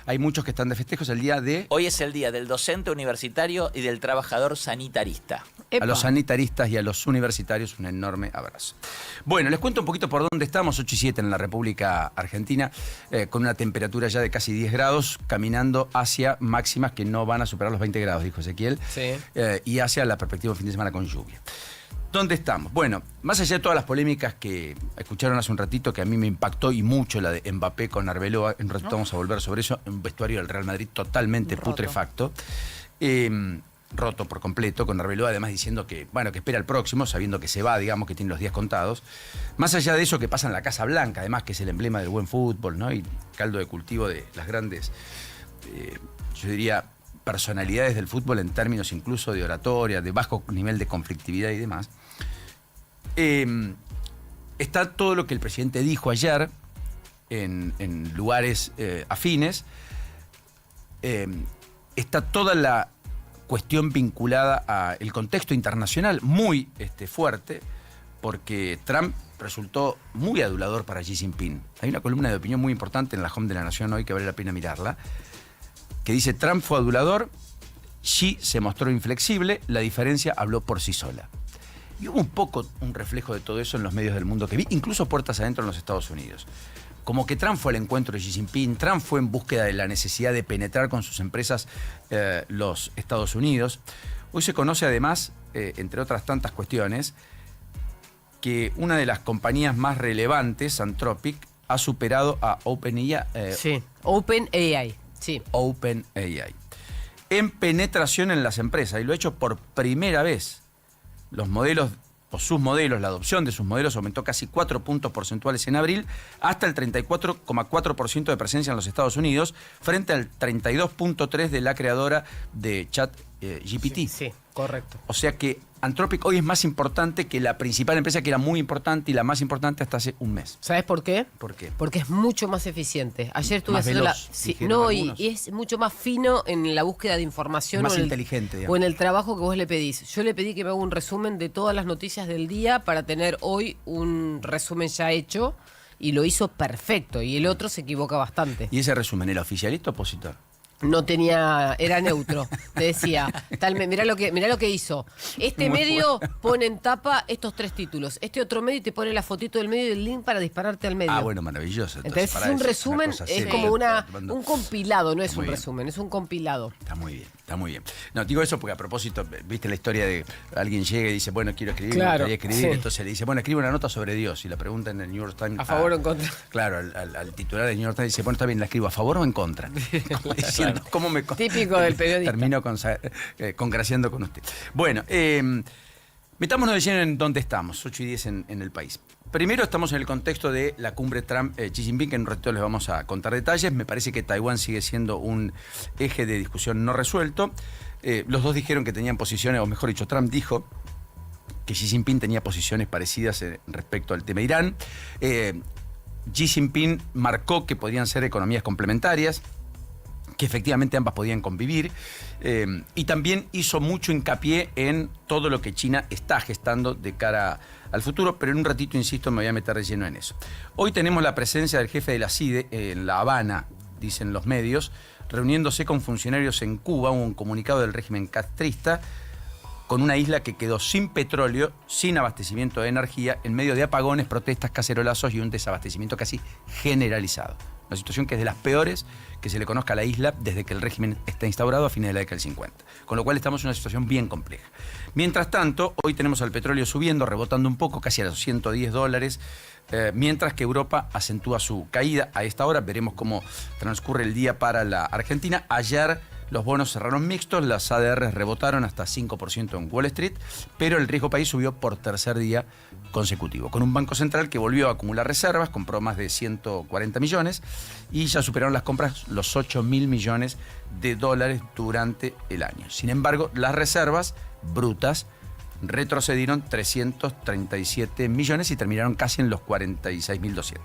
hay muchos que están de festejos, el día de... Hoy es el día del docente universitario y del trabajador sanitarista. A los sanitaristas y a los universitarios un enorme abrazo. Bueno, les cuento un poquito por dónde estamos, 8:07 en la República Argentina, con una temperatura ya de casi 10 grados, caminando hacia máximas que no van a superar los 20 grados, dijo Ezequiel, y hacia la perspectiva de fin de semana con lluvia. ¿Dónde estamos? Bueno, más allá de todas las polémicas que escucharon hace un ratito, que a mí me impactó y mucho la de Mbappé con Arbeloa, en un ratito vamos a volver sobre eso, un vestuario del Real Madrid totalmente putrefacto. Roto por completo, con Arbeloa además diciendo que, bueno, que espera el próximo, sabiendo que se va, digamos, que tiene los días contados. Más allá de eso que pasa en la Casa Blanca, además, que es el emblema del buen fútbol, ¿no? Y caldo de cultivo de las grandes, yo diría, personalidades del fútbol en términos incluso de oratoria, de bajo nivel de conflictividad y demás. Está todo lo que el presidente dijo ayer en lugares afines. Está toda la cuestión vinculada al contexto internacional muy fuerte, porque Trump resultó muy adulador para Xi Jinping. Hay una columna de opinión muy importante en la Home de la Nación hoy que vale la pena mirarla, que dice: Trump fue adulador, Xi se mostró inflexible, la diferencia habló por sí sola. Y hubo un poco un reflejo de todo eso en los medios del mundo que vi, incluso puertas adentro en los Estados Unidos. Como que Trump fue al encuentro de Xi Jinping, Trump fue en búsqueda de la necesidad de penetrar con sus empresas los Estados Unidos. Hoy se conoce además, entre otras tantas cuestiones, que una de las compañías más relevantes, Anthropic, ha superado a OpenAI. OpenAI, OpenAI. En penetración en las empresas, y lo ha hecho por primera vez. Los modelos o sus modelos, la adopción de sus modelos aumentó casi 4 puntos porcentuales en abril, hasta el 34,4% de presencia en los Estados Unidos, frente al 32,3% de la creadora de ChatGPT. Sí, correcto. O sea que Anthropic hoy es más importante que la principal empresa, que era muy importante y la más importante hasta hace un mes. ¿Sabes por qué? ¿Por qué? Porque es mucho más eficiente. Ayer estuve Más haciendo veloz, y es mucho más fino en la búsqueda de información. Más o en inteligente, digamos. O en el trabajo que vos le pedís. Yo le pedí que me haga un resumen de todas las noticias del día para tener hoy un resumen ya hecho, y lo hizo perfecto. Y el otro se equivoca bastante. ¿Y ese resumen era oficialista o opositor? No tenía, era neutro. Te decía, mirá lo que hizo. Este Muy medio bueno. pone en tapa estos 3 títulos. Este otro medio te pone la fotito del medio y el link para dispararte al medio. Ah, bueno, maravilloso. Entonces, para es un eso, resumen, una cosa es seria. como un compilado, no es Muy un bien. resumen, es un compilado. Está muy bien. Está muy bien. No, digo eso porque a propósito, viste la historia de alguien llega y dice, bueno, quiero escribir, Claro, me gustaría escribir, sí. entonces le dice, bueno, escribe una nota sobre Dios, y la pregunta en el New York Times. ¿A favor o en contra? Claro, al titular del New York Times dice, bueno, está bien, la escribo, ¿a favor o en contra? Como diciendo, ¿cómo me Típico del periodista. Termino congraciando con usted. Bueno, metámonos de lleno en dónde estamos, 8:10 en el país. Primero estamos en el contexto de la cumbre Trump-Xi Jinping, que en un ratito les vamos a contar detalles. Me parece que Taiwán sigue siendo un eje de discusión no resuelto. Los dos dijeron que tenían posiciones, o mejor dicho, Trump dijo que Xi Jinping tenía posiciones parecidas respecto al tema Irán. Xi Jinping marcó que podían ser economías complementarias, que efectivamente ambas podían convivir, y también hizo mucho hincapié en todo lo que China está gestando de cara al futuro, pero en un ratito, insisto, me voy a meter de lleno en eso. Hoy tenemos la presencia del jefe de la CIDE en La Habana, dicen los medios, reuniéndose con funcionarios en Cuba, un comunicado del régimen castrista, con una isla que quedó sin petróleo, sin abastecimiento de energía, en medio de apagones, protestas, cacerolazos y un desabastecimiento casi generalizado. Una situación que es de las peores que se le conozca a la isla desde que el régimen está instaurado a fines de la década del 50. Con lo cual estamos en una situación bien compleja. Mientras tanto, hoy tenemos al petróleo subiendo, rebotando un poco, casi a los $110, mientras que Europa acentúa su caída. A esta hora veremos cómo transcurre el día para la Argentina. Ayer los bonos cerraron mixtos, las ADRs rebotaron hasta 5% en Wall Street, pero el riesgo país subió por tercer día consecutivo, con un Banco Central que volvió a acumular reservas, compró más de 140 millones y ya superaron las compras los 8.000 millones de dólares durante el año. Sin embargo, las reservas brutas retrocedieron 337 millones y terminaron casi en los 46.200.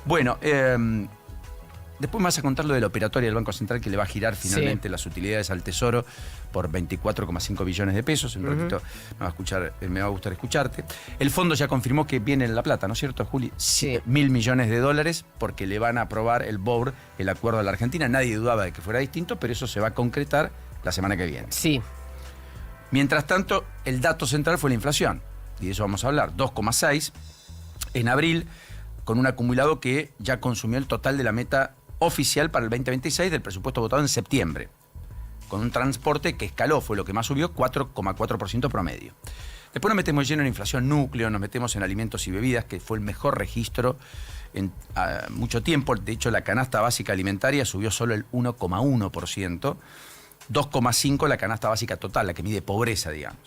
Bueno, después me vas a contar lo de la operatoria del Banco Central que le va a girar finalmente las utilidades al Tesoro por 24,5 billones de pesos. En un ratito me va a gustar escucharte. El fondo ya confirmó que viene en la plata, ¿no es cierto, Juli? Sí. 1.000 millones de dólares porque le van a aprobar el BOR, el acuerdo a la Argentina. Nadie dudaba de que fuera distinto, pero eso se va a concretar la semana que viene. Sí. Mientras tanto, el dato central fue la inflación. Y de eso vamos a hablar. 2,6 en abril, con un acumulado que ya consumió el total de la meta oficial para el 2026 del presupuesto votado en septiembre, con un transporte que escaló, fue lo que más subió, 4,4% promedio. Después nos metemos lleno en inflación núcleo, nos metemos en alimentos y bebidas, que fue el mejor registro en mucho tiempo. De hecho, la canasta básica alimentaria subió solo el 1,1%, 2,5% la canasta básica total, la que mide pobreza, digamos.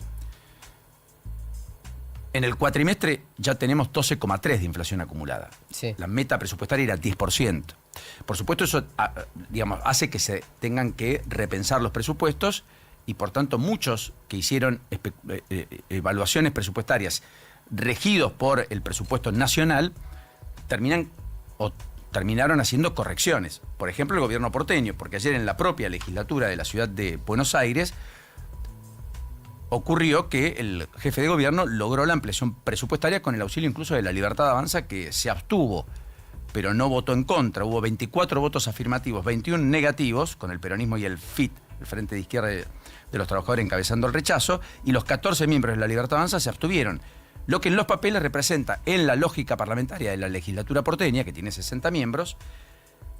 En el cuatrimestre ya tenemos 12,3% de inflación acumulada. Sí. La meta presupuestaria era 10%. Por supuesto, eso hace que se tengan que repensar los presupuestos y, por tanto, muchos que hicieron evaluaciones presupuestarias regidos por el presupuesto nacional terminaron haciendo correcciones. Por ejemplo, el gobierno porteño, porque ayer en la propia legislatura de la ciudad de Buenos Aires ocurrió que el jefe de gobierno logró la ampliación presupuestaria con el auxilio incluso de la Libertad Avanza, que se abstuvo, pero no votó en contra. Hubo 24 votos afirmativos, 21 negativos, con el peronismo y el FIT, el Frente de Izquierda de los Trabajadores, encabezando el rechazo, y los 14 miembros de la Libertad Avanza se abstuvieron. Lo que en los papeles representa, en la lógica parlamentaria de la legislatura porteña, que tiene 60 miembros,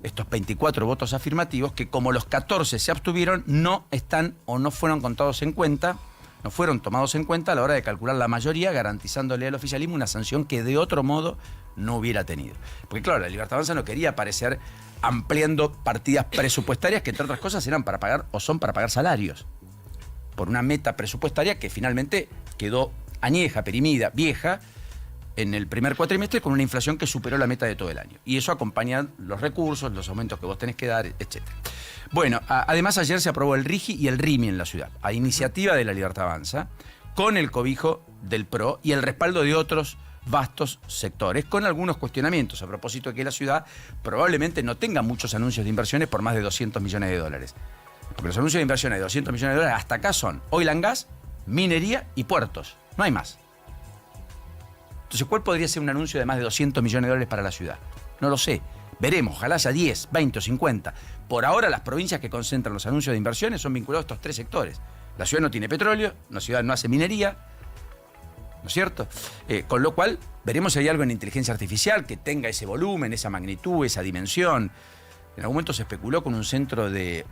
estos 24 votos afirmativos, que como los 14 se abstuvieron, no están o no fueron contados en cuenta, no fueron tomados en cuenta a la hora de calcular la mayoría, garantizándole al oficialismo una sanción que de otro modo no hubiera tenido. Porque claro, la Libertad Avanza no quería aparecer ampliando partidas presupuestarias que, entre otras cosas, eran para pagar o son para pagar salarios, por una meta presupuestaria que finalmente quedó añeja, perimida, vieja, en el primer cuatrimestre, con una inflación que superó la meta de todo el año. Y eso acompaña los recursos, los aumentos que vos tenés que dar, etc. Bueno, además ayer se aprobó el RIGI y el RIMI en la ciudad, a iniciativa de la Libertad Avanza, con el cobijo del PRO y el respaldo de otros vastos sectores, con algunos cuestionamientos a propósito de que la ciudad probablemente no tenga muchos anuncios de inversiones por más de 200 millones de dólares. Porque los anuncios de inversiones de 200 millones de dólares hasta acá son oil and gas, minería y puertos. No hay más. Entonces, ¿cuál podría ser un anuncio de más de 200 millones de dólares para la ciudad? No lo sé. Veremos, ojalá haya 10, 20 o 50. Por ahora, las provincias que concentran los anuncios de inversiones son vinculados a estos tres sectores. La ciudad no tiene petróleo, la ciudad no hace minería, ¿no es cierto? Con lo cual, veremos si hay algo en inteligencia artificial que tenga ese volumen, esa magnitud, esa dimensión. En algún momento se especuló con un centro de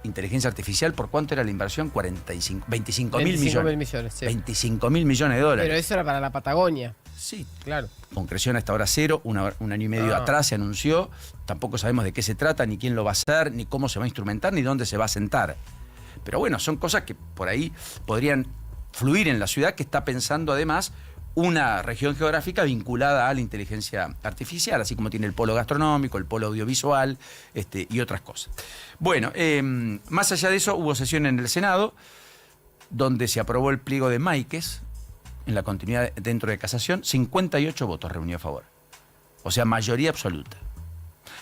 inteligencia artificial. ¿Por cuánto era la inversión? 25 mil 25.000 millones. millones, sí. 25.000 millones de dólares. Pero eso era para la Patagonia. Sí. Claro. Concreción hasta ahora cero, un año y medio atrás se anunció. Tampoco sabemos de qué se trata, ni quién lo va a hacer, ni cómo se va a instrumentar, ni dónde se va a sentar. Pero bueno, son cosas que por ahí podrían fluir en la ciudad, que está pensando además una región geográfica vinculada a la inteligencia artificial, así como tiene el polo gastronómico, el polo audiovisual y otras cosas. Bueno, más allá de eso, hubo sesión en el Senado, donde se aprobó el pliego de Máiquez, en la continuidad dentro de casación, 58 votos reunió a favor. O sea, mayoría absoluta.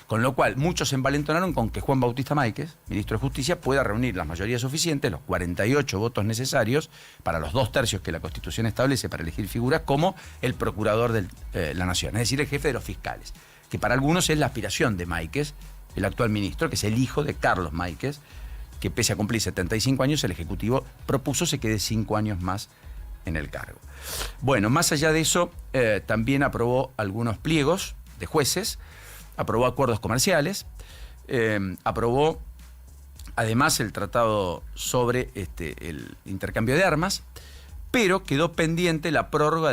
Con lo cual, muchos se envalentonaron con que Juan Bautista Máiquez, ministro de Justicia, pueda reunir las mayorías suficientes, los 48 votos necesarios, para los 2/3 que la Constitución establece para elegir figuras, como el procurador de la Nación, es decir, el jefe de los fiscales, que para algunos es la aspiración de Máiquez, el actual ministro, que es el hijo de Carlos Máiquez, que pese a cumplir 75 años, el Ejecutivo propuso se quede 5 años más en el cargo. Bueno, más allá de eso, también aprobó algunos pliegos de jueces, aprobó acuerdos comerciales, aprobó además el tratado sobre el intercambio de armas, pero quedó pendiente la prórroga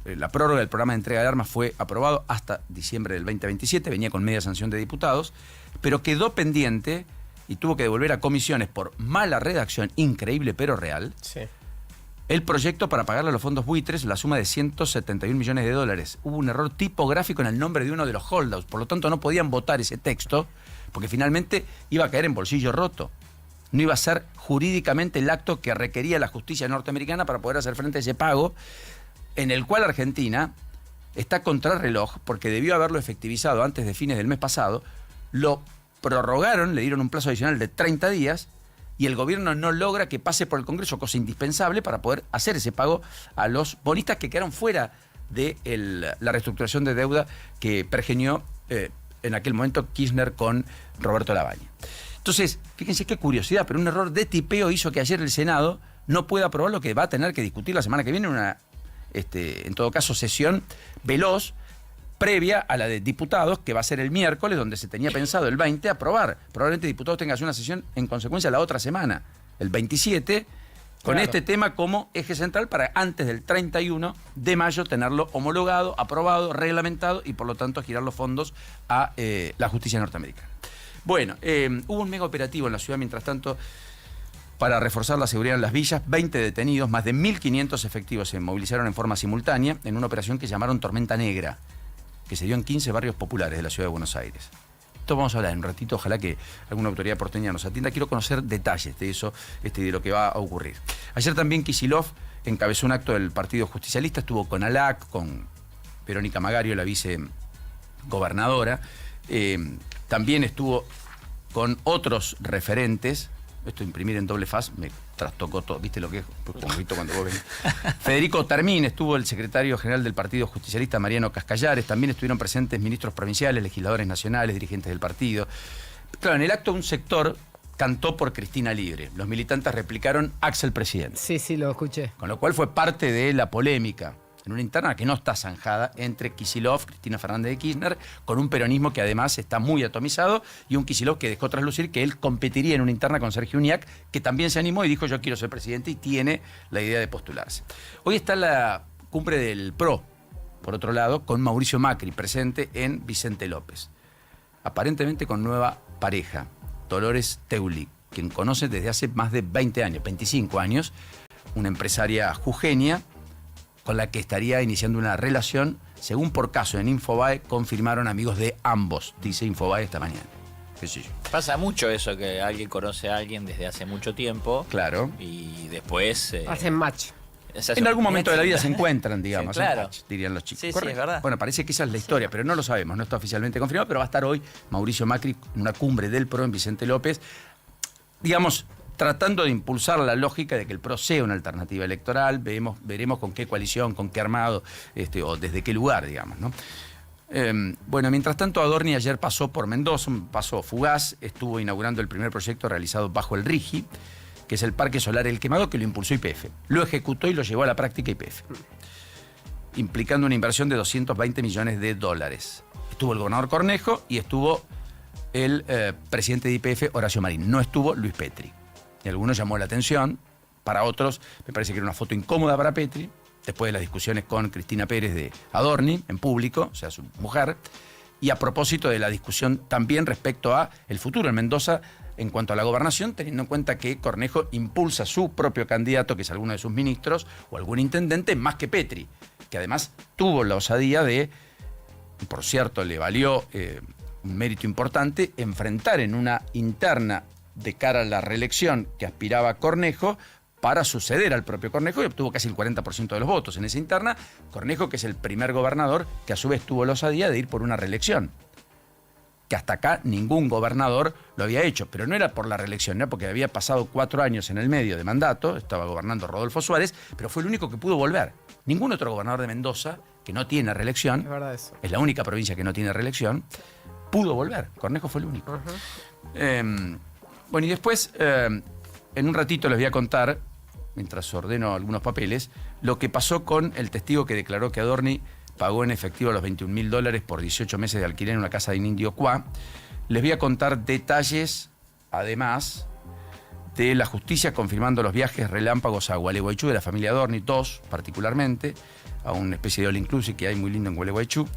la prórroga del programa de entrega de armas fue aprobado hasta diciembre del 2027, venía con media sanción de diputados, pero quedó pendiente y tuvo que devolver a comisiones por mala redacción, increíble pero real, Sí. el proyecto para pagarle a los fondos buitres la suma de 171 millones de dólares. Hubo un error tipográfico en el nombre de uno de los holdouts, por lo tanto no podían votar ese texto, porque finalmente iba a caer en bolsillo roto. No iba a ser jurídicamente el acto que requería la justicia norteamericana para poder hacer frente a ese pago, en el cual Argentina está contrarreloj, porque debió haberlo efectivizado antes de fines del mes pasado, lo prorrogaron, le dieron un plazo adicional de 30 días, y el gobierno no logra que pase por el Congreso, cosa indispensable para poder hacer ese pago a los bonistas que quedaron fuera de la reestructuración de deuda que pergenió en aquel momento Kirchner con Roberto Labaña. Entonces, fíjense qué curiosidad, pero un error de tipeo hizo que ayer el Senado no pueda aprobar lo que va a tener que discutir la semana que viene, en todo caso, sesión veloz, previa a la de diputados, que va a ser el miércoles, donde se tenía pensado el 20 aprobar. Probablemente diputados tengan una sesión en consecuencia la otra semana, el 27, con este tema como eje central para antes del 31 de mayo tenerlo homologado, aprobado, reglamentado y por lo tanto girar los fondos a la justicia norteamericana. Bueno, hubo un mega operativo en la ciudad, mientras tanto, para reforzar la seguridad en las villas. 20 detenidos, más de 1.500 efectivos se movilizaron en forma simultánea en una operación que llamaron Tormenta Negra, que se dio en 15 barrios populares de la ciudad de Buenos Aires. Esto vamos a hablar en un ratito, ojalá que alguna autoridad porteña nos atienda. Quiero conocer detalles de eso, de lo que va a ocurrir. Ayer también Kicillof encabezó un acto del Partido Justicialista, estuvo con ALAC, con Verónica Magario, la vicegobernadora, también estuvo con otros referentes. Esto imprimir en doble faz me trastocó todo, ¿viste lo que es? Cuando vos ven. Federico Termín, estuvo el secretario general del Partido Justicialista, Mariano Cascallares, también estuvieron presentes ministros provinciales, legisladores nacionales, dirigentes del partido. Claro, en el acto un sector cantó por Cristina Libre, los militantes replicaron Axel Presidente. Sí, sí, lo escuché. Con lo cual fue parte de la polémica, en una interna que no está zanjada, entre Kicillof, Cristina Fernández de Kirchner, con un peronismo que además está muy atomizado, y un Kicillof que dejó traslucir que él competiría en una interna con Sergio Uñac, que también se animó y dijo yo quiero ser presidente, y tiene la idea de postularse. Hoy está la cumbre del PRO, por otro lado, con Mauricio Macri presente en Vicente López. Aparentemente con nueva pareja, Dolores Teuli, quien conoce desde hace más de 20 años, 25 años, una empresaria jujeña, con la que estaría iniciando una relación, según por caso en Infobae confirmaron amigos de ambos, dice Infobae esta mañana. ¿Qué sé yo? Pasa mucho eso, que alguien conoce a alguien desde hace mucho tiempo. Claro. Y después... hacen match. En algún momento de la vida se encuentran, digamos, sí, claro. match, dirían los chicos. Sí, sí, es verdad. Bueno, parece que esa es la historia, pero no lo sabemos, no está oficialmente confirmado, pero va a estar hoy Mauricio Macri en una cumbre del PRO en Vicente López, digamos, tratando de impulsar la lógica de que el PRO sea una alternativa electoral. Veremos con qué coalición, con qué armado, o desde qué lugar, digamos, ¿no? Bueno, mientras tanto, Adorni ayer pasó por Mendoza, un paso fugaz, estuvo inaugurando el primer proyecto realizado bajo el RIGI, que es el Parque Solar El Quemado, que lo impulsó YPF. Lo ejecutó y lo llevó a la práctica YPF, implicando una inversión de 220 millones de dólares. Estuvo el gobernador Cornejo y estuvo el presidente de YPF, Horacio Marín. No estuvo Luis Petri. Y a algunos llamó la atención, para otros me parece que era una foto incómoda para Petri, después de las discusiones con Cristina Pérez de Adorni, en público, o sea, su mujer, y a propósito de la discusión también respecto a el futuro en Mendoza en cuanto a la gobernación, teniendo en cuenta que Cornejo impulsa su propio candidato, que es alguno de sus ministros, o algún intendente, más que Petri, que además tuvo la osadía de, por cierto, le valió un mérito importante, enfrentar en una interna de cara a la reelección que aspiraba Cornejo para suceder al propio Cornejo, y obtuvo casi el 40% de los votos en esa interna. Cornejo, que es el primer gobernador que a su vez tuvo la osadía de ir por una reelección, que hasta acá ningún gobernador lo había hecho, pero no era por la reelección, era porque había pasado 4 años en el medio de mandato, estaba gobernando Rodolfo Suárez, pero fue el único que pudo volver. Ningún otro gobernador de Mendoza, que no tiene reelección, Es verdad eso. es la única provincia que no tiene reelección, pudo volver. Cornejo fue el único. Bueno, y después, en un ratito les voy a contar, mientras ordeno algunos papeles, lo que pasó con el testigo que declaró que Adorni pagó en efectivo los $21.000 por 18 meses de alquiler en una casa de Indio Cuá. Les voy a contar detalles, además, de la justicia confirmando los viajes relámpagos a Gualeguaychú de la familia Adorni, 2 particularmente, a una especie de all inclusive que hay muy lindo en Gualeguaychú.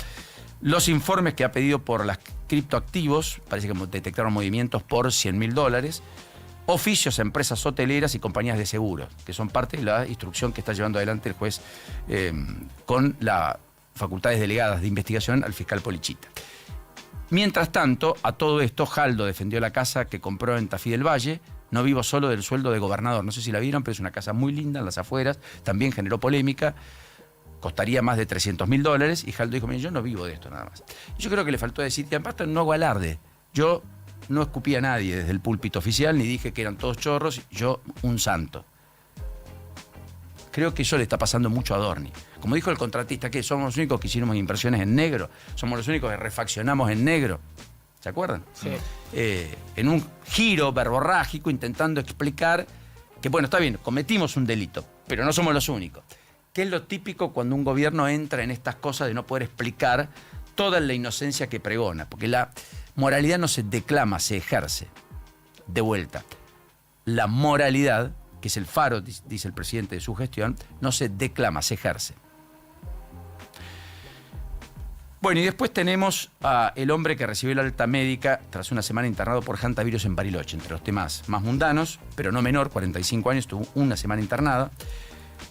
Los informes que ha pedido por las criptoactivos, parece que detectaron movimientos por $100.000. Oficios a empresas hoteleras y compañías de seguros, que son parte de la instrucción que está llevando adelante el juez con las facultades delegadas de investigación al fiscal Polichita. Mientras tanto, a todo esto, Jaldo defendió la casa que compró en Tafí del Valle. No vivo solo del sueldo de gobernador. No sé si la vieron, pero es una casa muy linda en las afueras. También generó polémica. Costaría más de $300.000. Y Jaldo dijo, mira, yo no vivo de esto nada más. Y yo creo que le faltó decir, que aparte no hago alarde. Yo no escupí a nadie desde el púlpito oficial, ni dije que eran todos chorros, yo un santo. Creo que eso le está pasando mucho a Adorni. Como dijo el contratista, que somos los únicos que hicimos impresiones en negro, somos los únicos que refaccionamos en negro. ¿Se acuerdan? Sí. En un giro verborrágico intentando explicar que, bueno, está bien, cometimos un delito, pero no somos los únicos. Que es lo típico cuando un gobierno entra en estas cosas de no poder explicar toda la inocencia que pregona, porque la moralidad no se declama, se ejerce. De vuelta, la moralidad, que es el faro, dice el presidente de su gestión, no se declama, se ejerce. Bueno, y después tenemos a el hombre que recibió la alta médica tras una semana internado por hantavirus en Bariloche, entre los temas más mundanos, pero no menor, 45 años, tuvo una semana internada.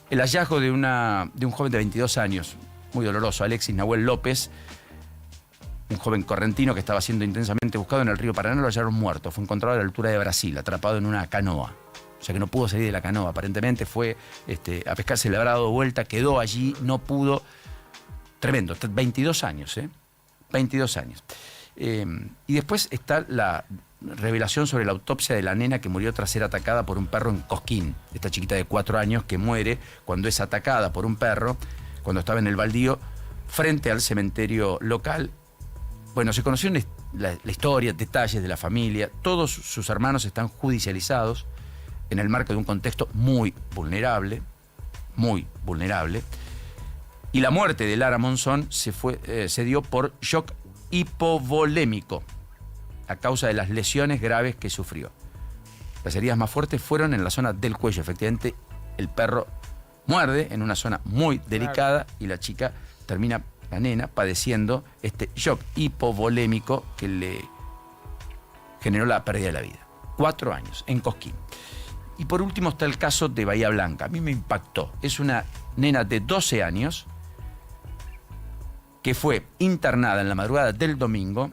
El hallazgo de un joven de 22 años, muy doloroso, Alexis Nahuel López, un joven correntino que estaba siendo intensamente buscado en el río Paraná, lo hallaron muerto. Fue encontrado a la altura de Brasil, atrapado en una canoa. O sea que no pudo salir de la canoa. Aparentemente fue a pescar, se le habrá dado vuelta, quedó allí, no pudo. Tremendo, 22 años, 22 años. Y después está la revelación sobre la autopsia de la nena que murió tras ser atacada por un perro en Cosquín. Esta chiquita de 4 años que muere cuando es atacada por un perro, cuando estaba en el baldío, frente al cementerio local. Bueno, se conoció la historia, detalles de la familia. Todos sus hermanos están judicializados en el marco de un contexto muy vulnerable. Y la muerte de Lara Monzón se dio por shock hipovolémico a causa de las lesiones graves que sufrió. Las heridas más fuertes fueron en la zona del cuello. Efectivamente, el perro muerde en una zona muy delicada y la chica termina, la nena, padeciendo este shock hipovolémico que le generó la pérdida de la vida. 4 años, en Cosquín. Y por último está el caso de Bahía Blanca. A mí me impactó. Es una nena de 12 años que fue internada en la madrugada del domingo,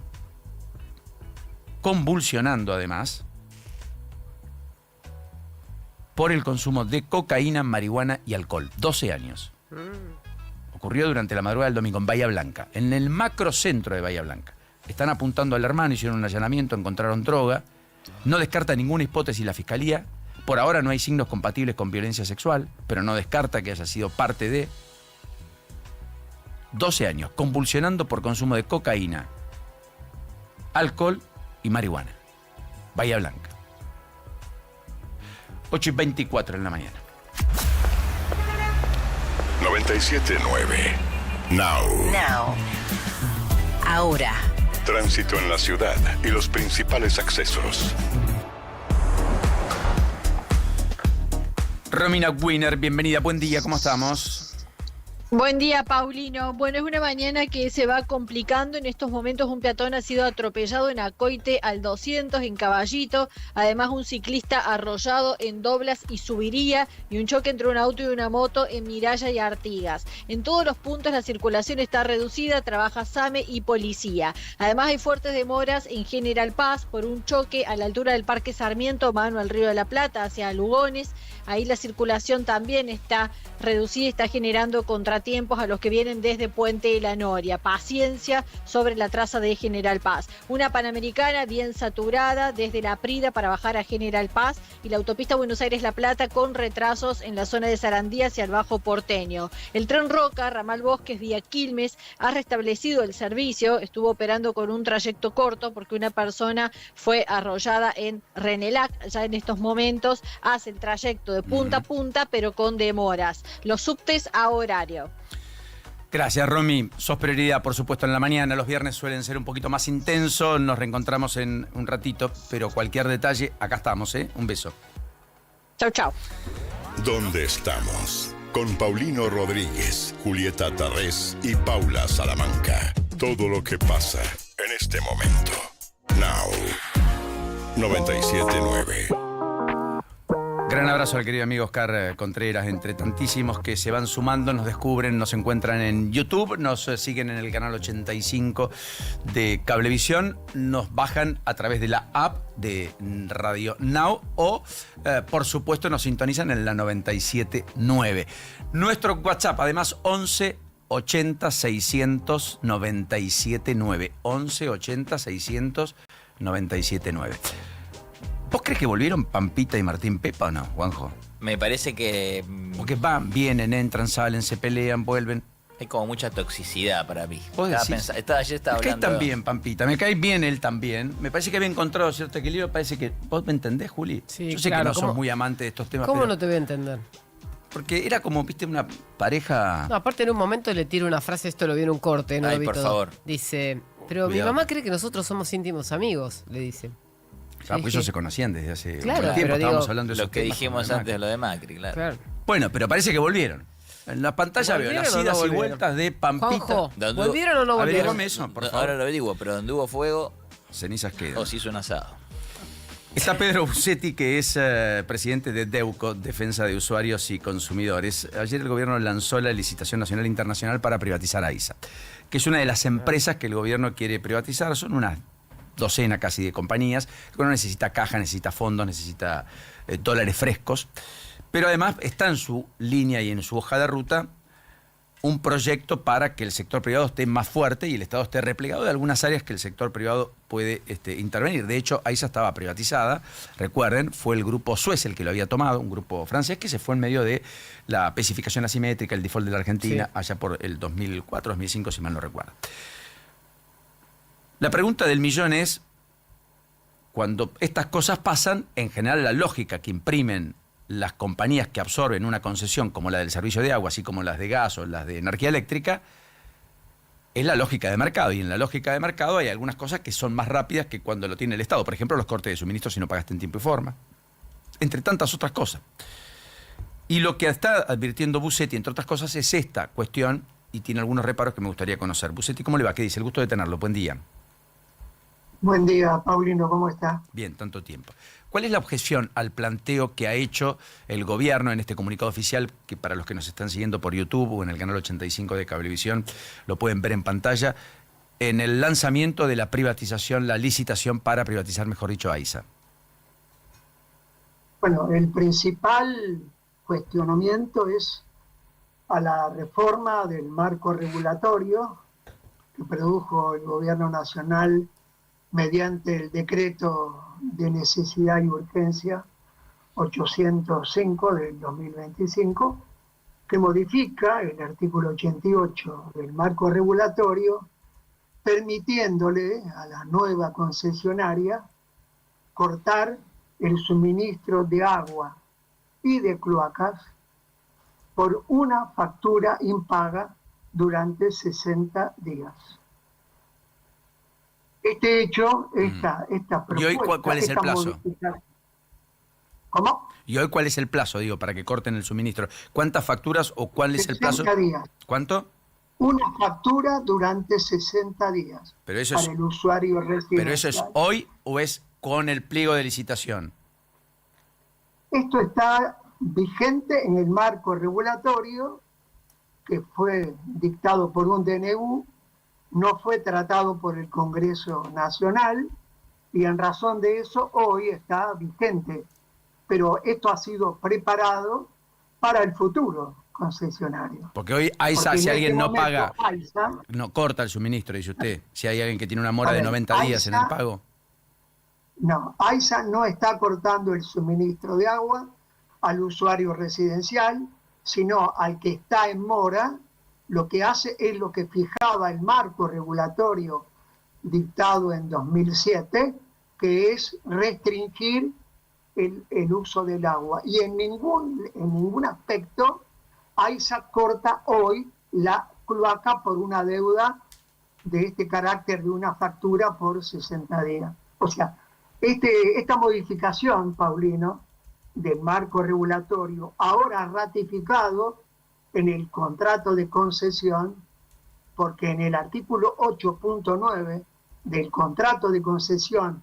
convulsionando además, por el consumo de cocaína, marihuana y alcohol. 12 años. Ocurrió durante la madrugada del domingo en Bahía Blanca, en el macrocentro de Bahía Blanca. Están apuntando al hermano, hicieron un allanamiento, encontraron droga. No descarta ninguna hipótesis la fiscalía. Por ahora no hay signos compatibles con violencia sexual, pero no descarta que haya sido parte de. 12 años, convulsionando por consumo de cocaína, alcohol y marihuana. Bahía Blanca. 8:24 en la mañana. 97.9. Now. Ahora, tránsito en la ciudad y los principales accesos. Romina Wiener, bienvenida, buen día, ¿cómo estamos? Buen día, Paulino. Bueno, es una mañana que se va complicando. En estos momentos un peatón ha sido atropellado en Acoite al 200 en Caballito. Además, un ciclista arrollado en Doblas y Subiría y un choque entre un auto y una moto en Miralla y Artigas. En todos los puntos la circulación está reducida, trabaja SAME y policía. Además, hay fuertes demoras en General Paz por un choque a la altura del Parque Sarmiento, mano al Río de la Plata, hacia Lugones. Ahí la circulación también está reducida y está generando contratiempos a los que vienen desde Puente de la Noria. Paciencia sobre la traza de General Paz. Una Panamericana bien saturada desde La Prida para bajar a General Paz y la autopista Buenos Aires-La Plata con retrasos en la zona de Sarandí hacia el Bajo Porteño. El tren Roca, ramal Bosques vía Quilmes, ha restablecido el servicio. Estuvo operando con un trayecto corto porque una persona fue arrollada en Renelac. Ya en estos momentos hace el trayecto de punta a punta, pero con demoras. Los subtes a horario. Gracias, Romy. Sos prioridad, por supuesto, en la mañana. Los viernes suelen ser un poquito más intensos. Nos reencontramos en un ratito, pero cualquier detalle, acá estamos, ¿eh? Un beso. Chau, chau. ¿Dónde estamos? Con Paulino Rodríguez, Julieta Tarrés y Paula Salamanca. Todo lo que pasa en este momento. Now. 97.9. Gran abrazo al querido amigo Oscar Contreras, entre tantísimos que se van sumando, nos descubren, nos encuentran en YouTube, nos siguen en el canal 85 de Cablevisión, nos bajan a través de la app de Radio Now o, por supuesto, nos sintonizan en la 97.9. Nuestro WhatsApp, además, 11 80 600 97.9. 11 80 600 97.9. ¿Vos crees que volvieron Pampita y Martín Pepa o no, Juanjo? Me parece que... Porque van, vienen, entran, salen, se pelean, vuelven. Hay como mucha toxicidad para mí. ¿Vos Ayer decís? estaba Me hablando... cae también, Pampita, me cae bien él también. Me parece que había encontrado cierto equilibrio, parece que... ¿Vos me entendés, Juli? Sí, yo sé claro, que no sos muy amante de estos temas, ¿Cómo pero... no te voy a entender? Porque era como, viste, una pareja... No, aparte en un momento le tiro una frase, esto lo vi en un corte, no Ay, lo vi por todo. favor. Dice, pero Cuidado. mi mamá cree que nosotros somos íntimos amigos, le dice. Ah, pues ellos se conocían desde hace Claro, un tiempo, pero estábamos digo, hablando de Lo esos que temas dijimos con antes, lo de Macri, claro. Bueno, pero parece que volvieron. En la pantalla veo las ¿Volvieron o no idas y volvieron? vueltas de Pampita. Juanjo, ¿volvieron o no volvieron? Averígame eso, por favor. Ahora lo digo, pero donde hubo fuego... Cenizas quedan. O se hizo un asado. Está Pedro Bucetti, que es presidente de DEUCO, Defensa de Usuarios y Consumidores. Ayer el gobierno lanzó la licitación nacional e internacional para privatizar AISA, que es una de las empresas que el gobierno quiere privatizar. Son unas docena casi de compañías. Uno necesita caja, necesita fondos, necesita dólares frescos. Pero además está en su línea y en su hoja de ruta un proyecto para que el sector privado esté más fuerte y el Estado esté replegado de algunas áreas que el sector privado puede intervenir. De hecho, AISA estaba privatizada. Recuerden, fue el grupo Suez el que lo había tomado, un grupo francés que se fue en medio de la especificación asimétrica, el default de la Argentina, allá por el 2004, 2005, si mal no recuerdo. La pregunta del millón es, cuando estas cosas pasan, en general la lógica que imprimen las compañías que absorben una concesión como la del servicio de agua, así como las de gas o las de energía eléctrica, es la lógica de mercado. Y en la lógica de mercado hay algunas cosas que son más rápidas que cuando lo tiene el Estado. Por ejemplo, los cortes de suministro si no pagaste en tiempo y forma. Entre tantas otras cosas. Y lo que está advirtiendo Bucetti, entre otras cosas, es esta cuestión y tiene algunos reparos que me gustaría conocer. Bucetti, ¿cómo le va? ¿Qué dice? El gusto de tenerlo. Buen día. Buen día, Paulino, ¿cómo está? Bien, tanto tiempo. ¿Cuál es la objeción al planteo que ha hecho el gobierno en este comunicado oficial, que para los que nos están siguiendo por YouTube o en el canal 85 de Cablevisión lo pueden ver en pantalla, en el lanzamiento de la privatización, la licitación para privatizar, mejor dicho, AISA? Bueno, el principal cuestionamiento es a la reforma del marco regulatorio que produjo el gobierno nacional mediante el decreto de necesidad y urgencia 805 del 2025, que modifica el artículo 88 del marco regulatorio, permitiéndole a la nueva concesionaria cortar el suministro de agua y de cloacas por una factura impaga durante 60 días. Este hecho, esta propuesta... ¿Y hoy cuál es el plazo? ¿Cómo? ¿Y hoy cuál es el plazo, digo, para que corten el suministro? ¿Cuántas facturas o cuál es el plazo? 60 días. ¿Cuánto? Una factura durante 60 días Pero eso para es, el usuario residencial. ¿Pero eso es hoy o es con el pliego de licitación? Esto está vigente en el marco regulatorio que fue dictado por un DNU, no fue tratado por el Congreso Nacional y en razón de eso hoy está vigente. Pero esto ha sido preparado para el futuro concesionario. Porque hoy AISA, Porque si en alguien este no momento, paga, AISA, no corta el suministro, dice usted. Si hay alguien que tiene una mora de 90 días en el pago. No, AISA no está cortando el suministro de agua al usuario residencial, sino al que está en mora. Lo que hace es lo que fijaba el marco regulatorio dictado en 2007, que es restringir el uso del agua. Y en ningún aspecto AISA corta hoy la cloaca por una deuda de este carácter de una factura por 60 días. O sea, esta modificación, Paulino, del marco regulatorio, ahora ratificado en el contrato de concesión, porque en el artículo 8.9 del contrato de concesión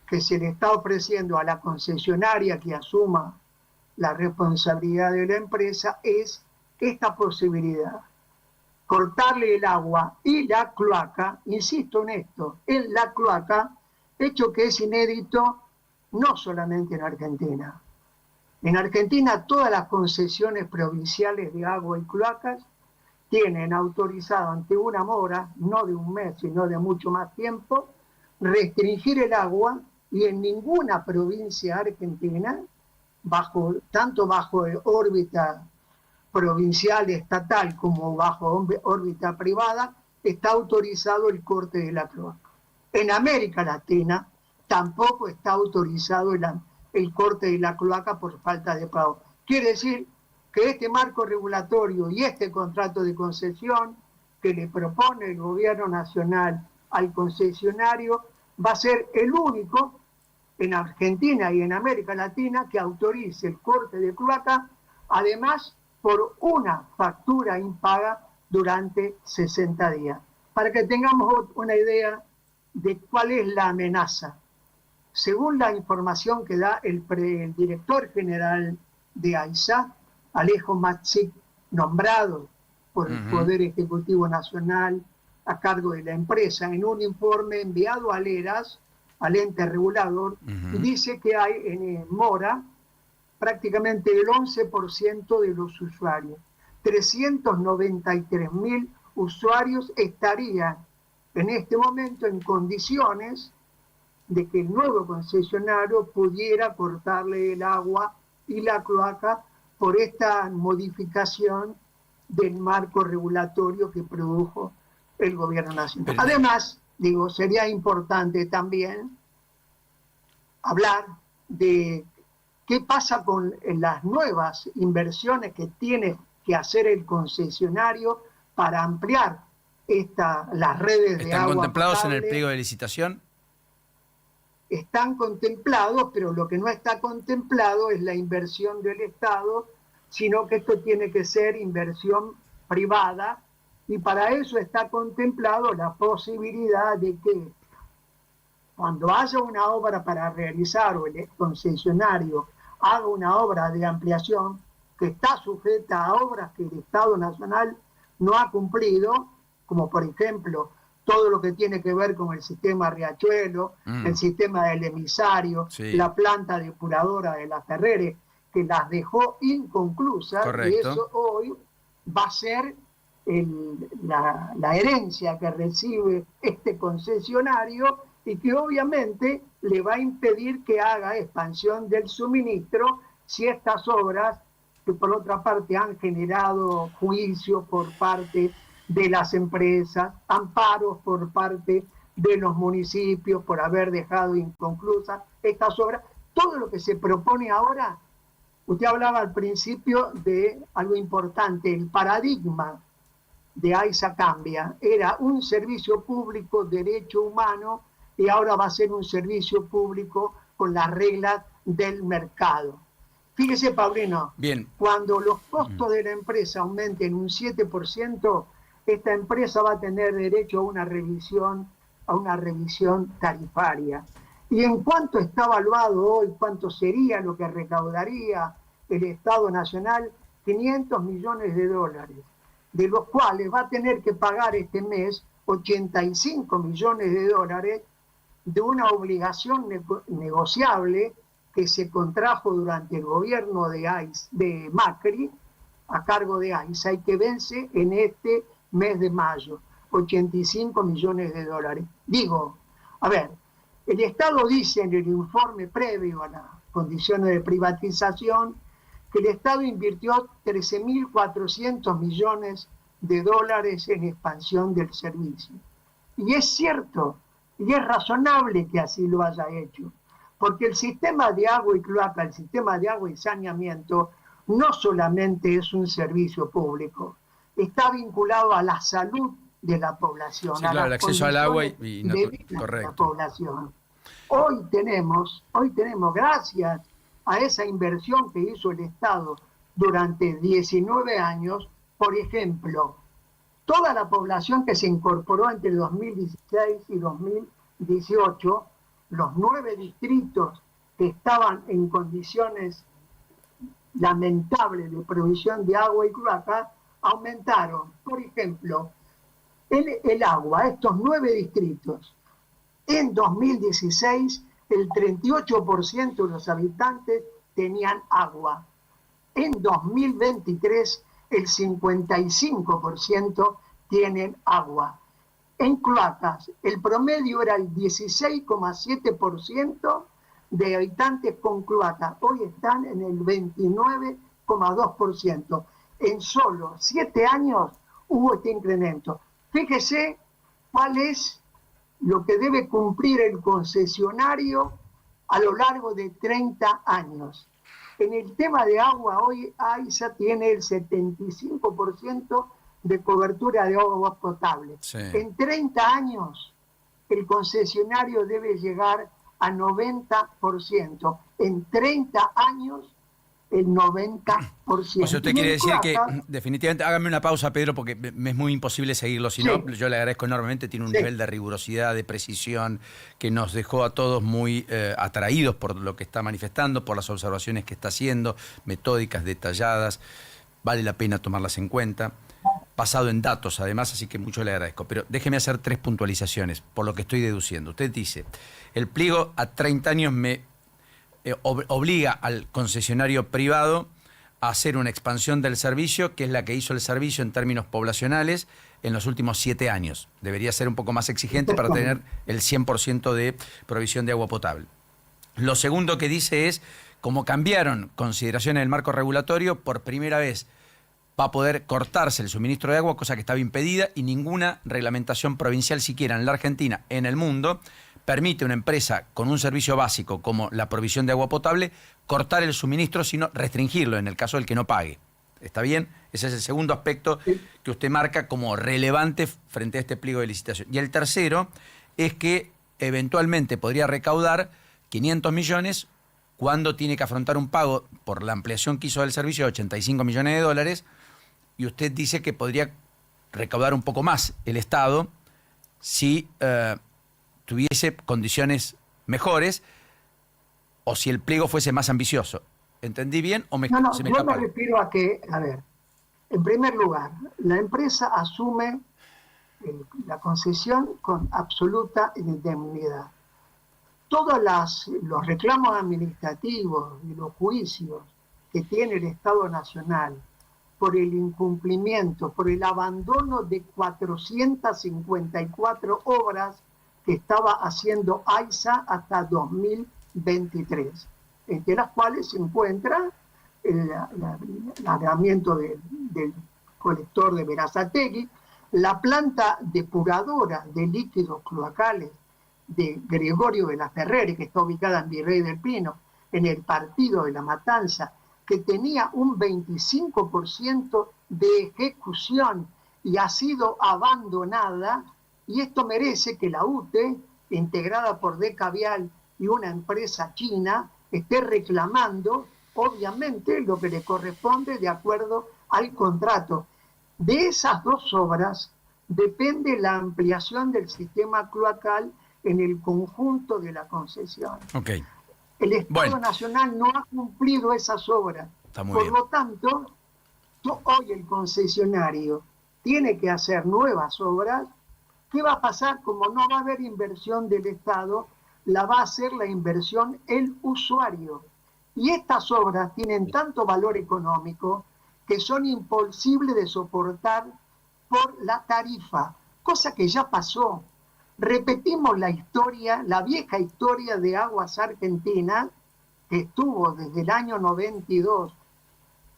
que se le está ofreciendo a la concesionaria que asuma la responsabilidad de la empresa, es esta posibilidad. Cortarle el agua y la cloaca, insisto en esto, en la cloaca, hecho que es inédito no solamente en Argentina. En Argentina todas las concesiones provinciales de agua y cloacas tienen autorizado ante una mora, no de un mes, sino de mucho más tiempo, restringir el agua, y en ninguna provincia argentina, tanto bajo órbita provincial estatal como bajo órbita privada, está autorizado el corte de la cloaca. En América Latina tampoco está autorizado el corte de la cloaca por falta de pago. Quiere decir que este marco regulatorio y este contrato de concesión que le propone el gobierno nacional al concesionario va a ser el único en Argentina y en América Latina que autorice el corte de cloaca, además por una factura impaga durante 60 días. Para que tengamos una idea de cuál es la amenaza. Según la información que da el director general de AISA, Alejo Matzig, nombrado por el Poder Ejecutivo Nacional a cargo de la empresa, en un informe enviado a LERAS, al ente regulador, dice que hay en mora prácticamente el 11% de los usuarios. 393.000 usuarios estarían en este momento en condiciones de que el nuevo concesionario pudiera cortarle el agua y la cloaca por esta modificación del marco regulatorio que produjo el gobierno nacional. Además, digo, sería importante también hablar de qué pasa con las nuevas inversiones que tiene que hacer el concesionario para ampliar las redes de agua. ¿Están contemplados potable. en el pliego de licitación? Están contemplados, pero lo que no está contemplado es la inversión del Estado, sino que esto tiene que ser inversión privada, y para eso está contemplado la posibilidad de que cuando haya una obra para realizar o el concesionario haga una obra de ampliación que está sujeta a obras que el Estado Nacional no ha cumplido, como por ejemplo todo lo que tiene que ver con el sistema Riachuelo, el sistema del emisario, la planta depuradora de la Ferrere, que las dejó inconclusas. Correcto. Y eso hoy va a ser la herencia que recibe este concesionario y que obviamente le va a impedir que haga expansión del suministro si estas obras, que por otra parte han generado juicios por parte de las empresas, amparos por parte de los municipios por haber dejado inconclusas estas obras, todo lo que se propone ahora. Usted hablaba al principio de algo importante, el paradigma de AISA cambia, era un servicio público, derecho humano, y ahora va a ser un servicio público con las reglas del mercado. Fíjese, Paulino, Bien. cuando los costos de la empresa aumenten un 7%, esta empresa va a tener derecho a una revisión tarifaria. Y en cuanto está evaluado hoy, cuánto sería lo que recaudaría el Estado Nacional, 500 millones de dólares, de los cuales va a tener que pagar este mes 85 millones de dólares de una obligación negociable que se contrajo durante el gobierno de Macri a cargo de AISA y que vence en este mes de mayo, 85 millones de dólares. Digo, a ver, el Estado dice en el informe previo a las condiciones de privatización que el Estado invirtió 13.400 millones de dólares en expansión del servicio. Y es cierto, y es razonable que así lo haya hecho, porque el sistema de agua y cloaca, el sistema de agua y saneamiento, no solamente es un servicio público, está vinculado a la salud de la población, Sí, claro, el acceso al agua y no, de vida de correcto. la población. Hoy tenemos, gracias a esa inversión que hizo el Estado durante 19 años, por ejemplo, toda la población que se incorporó entre 2016 y 2018, los 9 distritos que estaban en condiciones lamentables de provisión de agua y cloaca, aumentaron, por ejemplo, el agua, estos 9 distritos. En 2016, el 38% de los habitantes tenían agua. En 2023, el 55% tienen agua. En cloacas, el promedio era el 16,7% de habitantes con cloacas. Hoy están en el 29,2%. En solo 7 años hubo este incremento. Fíjese cuál es lo que debe cumplir el concesionario a lo largo de 30 años. En el tema de agua, hoy AISA tiene el 75% de cobertura de agua potable. Sí. En 30 años, el concesionario debe llegar a 90%. En 30 años, el 90%. O sea, usted quiere decir que definitivamente, hágame una pausa, Pedro, porque me es muy imposible seguirlo, si no, yo le agradezco enormemente, tiene un nivel de rigurosidad, de precisión, que nos dejó a todos muy atraídos por lo que está manifestando, por las observaciones que está haciendo, metódicas, detalladas, vale la pena tomarlas en cuenta, basado en datos además, así que mucho le agradezco. Pero déjeme hacer 3 puntualizaciones, por lo que estoy deduciendo. Usted dice, el pliego a 30 años me obliga al concesionario privado a hacer una expansión del servicio, que es la que hizo el servicio en términos poblacionales en los últimos 7 años. Debería ser un poco más exigente para tener el 100% de provisión de agua potable. Lo segundo que dice es, como cambiaron consideraciones del marco regulatorio, por primera vez va a poder cortarse el suministro de agua, cosa que estaba impedida, y ninguna reglamentación provincial siquiera en la Argentina, en el mundo, permite a una empresa con un servicio básico como la provisión de agua potable cortar el suministro, sino restringirlo en el caso del que no pague. ¿Está bien? Ese es el segundo aspecto que usted marca como relevante frente a este pliego de licitación. Y el tercero es que eventualmente podría recaudar 500 millones cuando tiene que afrontar un pago por la ampliación que hizo del servicio de 85 millones de dólares, y usted dice que podría recaudar un poco más el Estado si tuviese condiciones mejores o si el pliego fuese más ambicioso. ¿Entendí bien o se me escapa? Yo me refiero a que, a ver, en primer lugar, la empresa asume la concesión con absoluta indemnidad. Todos los reclamos administrativos y los juicios que tiene el Estado Nacional por el incumplimiento, por el abandono de 454 obras que estaba haciendo AISA hasta 2023, entre las cuales se encuentra el agregamiento del colector de Berazategui, la planta depuradora de líquidos cloacales de Gregorio de la Ferrere, que está ubicada en Virrey del Pino, en el partido de La Matanza, que tenía un 25% de ejecución y ha sido abandonada, y esto merece que la UTE integrada por Decavial y una empresa china, esté reclamando, obviamente, lo que le corresponde de acuerdo al contrato. De esas dos obras depende la ampliación del sistema cloacal en el conjunto de la concesión. Ok. El Estado Nacional no ha cumplido esas obras. Por lo tanto, hoy el concesionario tiene que hacer nuevas obras. ¿Qué va a pasar? Como no va a haber inversión del Estado, la va a hacer la inversión el usuario. Y estas obras tienen tanto valor económico que son imposibles de soportar por la tarifa, cosa que ya pasó. Repetimos la historia, la vieja historia de Aguas Argentinas, que estuvo desde el año 92.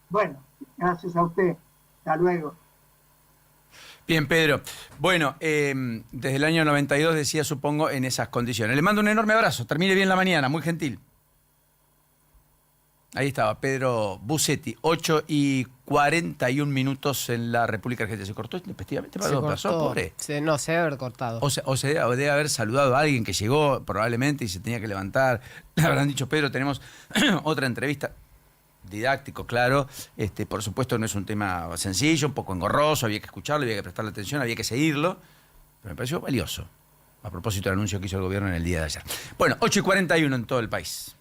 Bueno, gracias a usted. Hasta luego. Bien, Pedro. Bueno, desde el año 92 decía, supongo, en esas condiciones. Le mando un enorme abrazo. Termine bien la mañana, muy gentil. Ahí estaba Pedro Busetti, 8:41 en la República Argentina. ¿Se cortó intempestivamente para dos personas, pobre? No, se debe haber cortado. O se debe haber saludado a alguien que llegó probablemente y se tenía que levantar. Le habrán dicho, Pedro, tenemos otra entrevista. Didáctico, claro. Por supuesto no es un tema sencillo, un poco engorroso, había que escucharlo, había que prestarle atención, había que seguirlo. Pero me pareció valioso, a propósito del anuncio que hizo el gobierno en el día de ayer. Bueno, 8:41 en todo el país.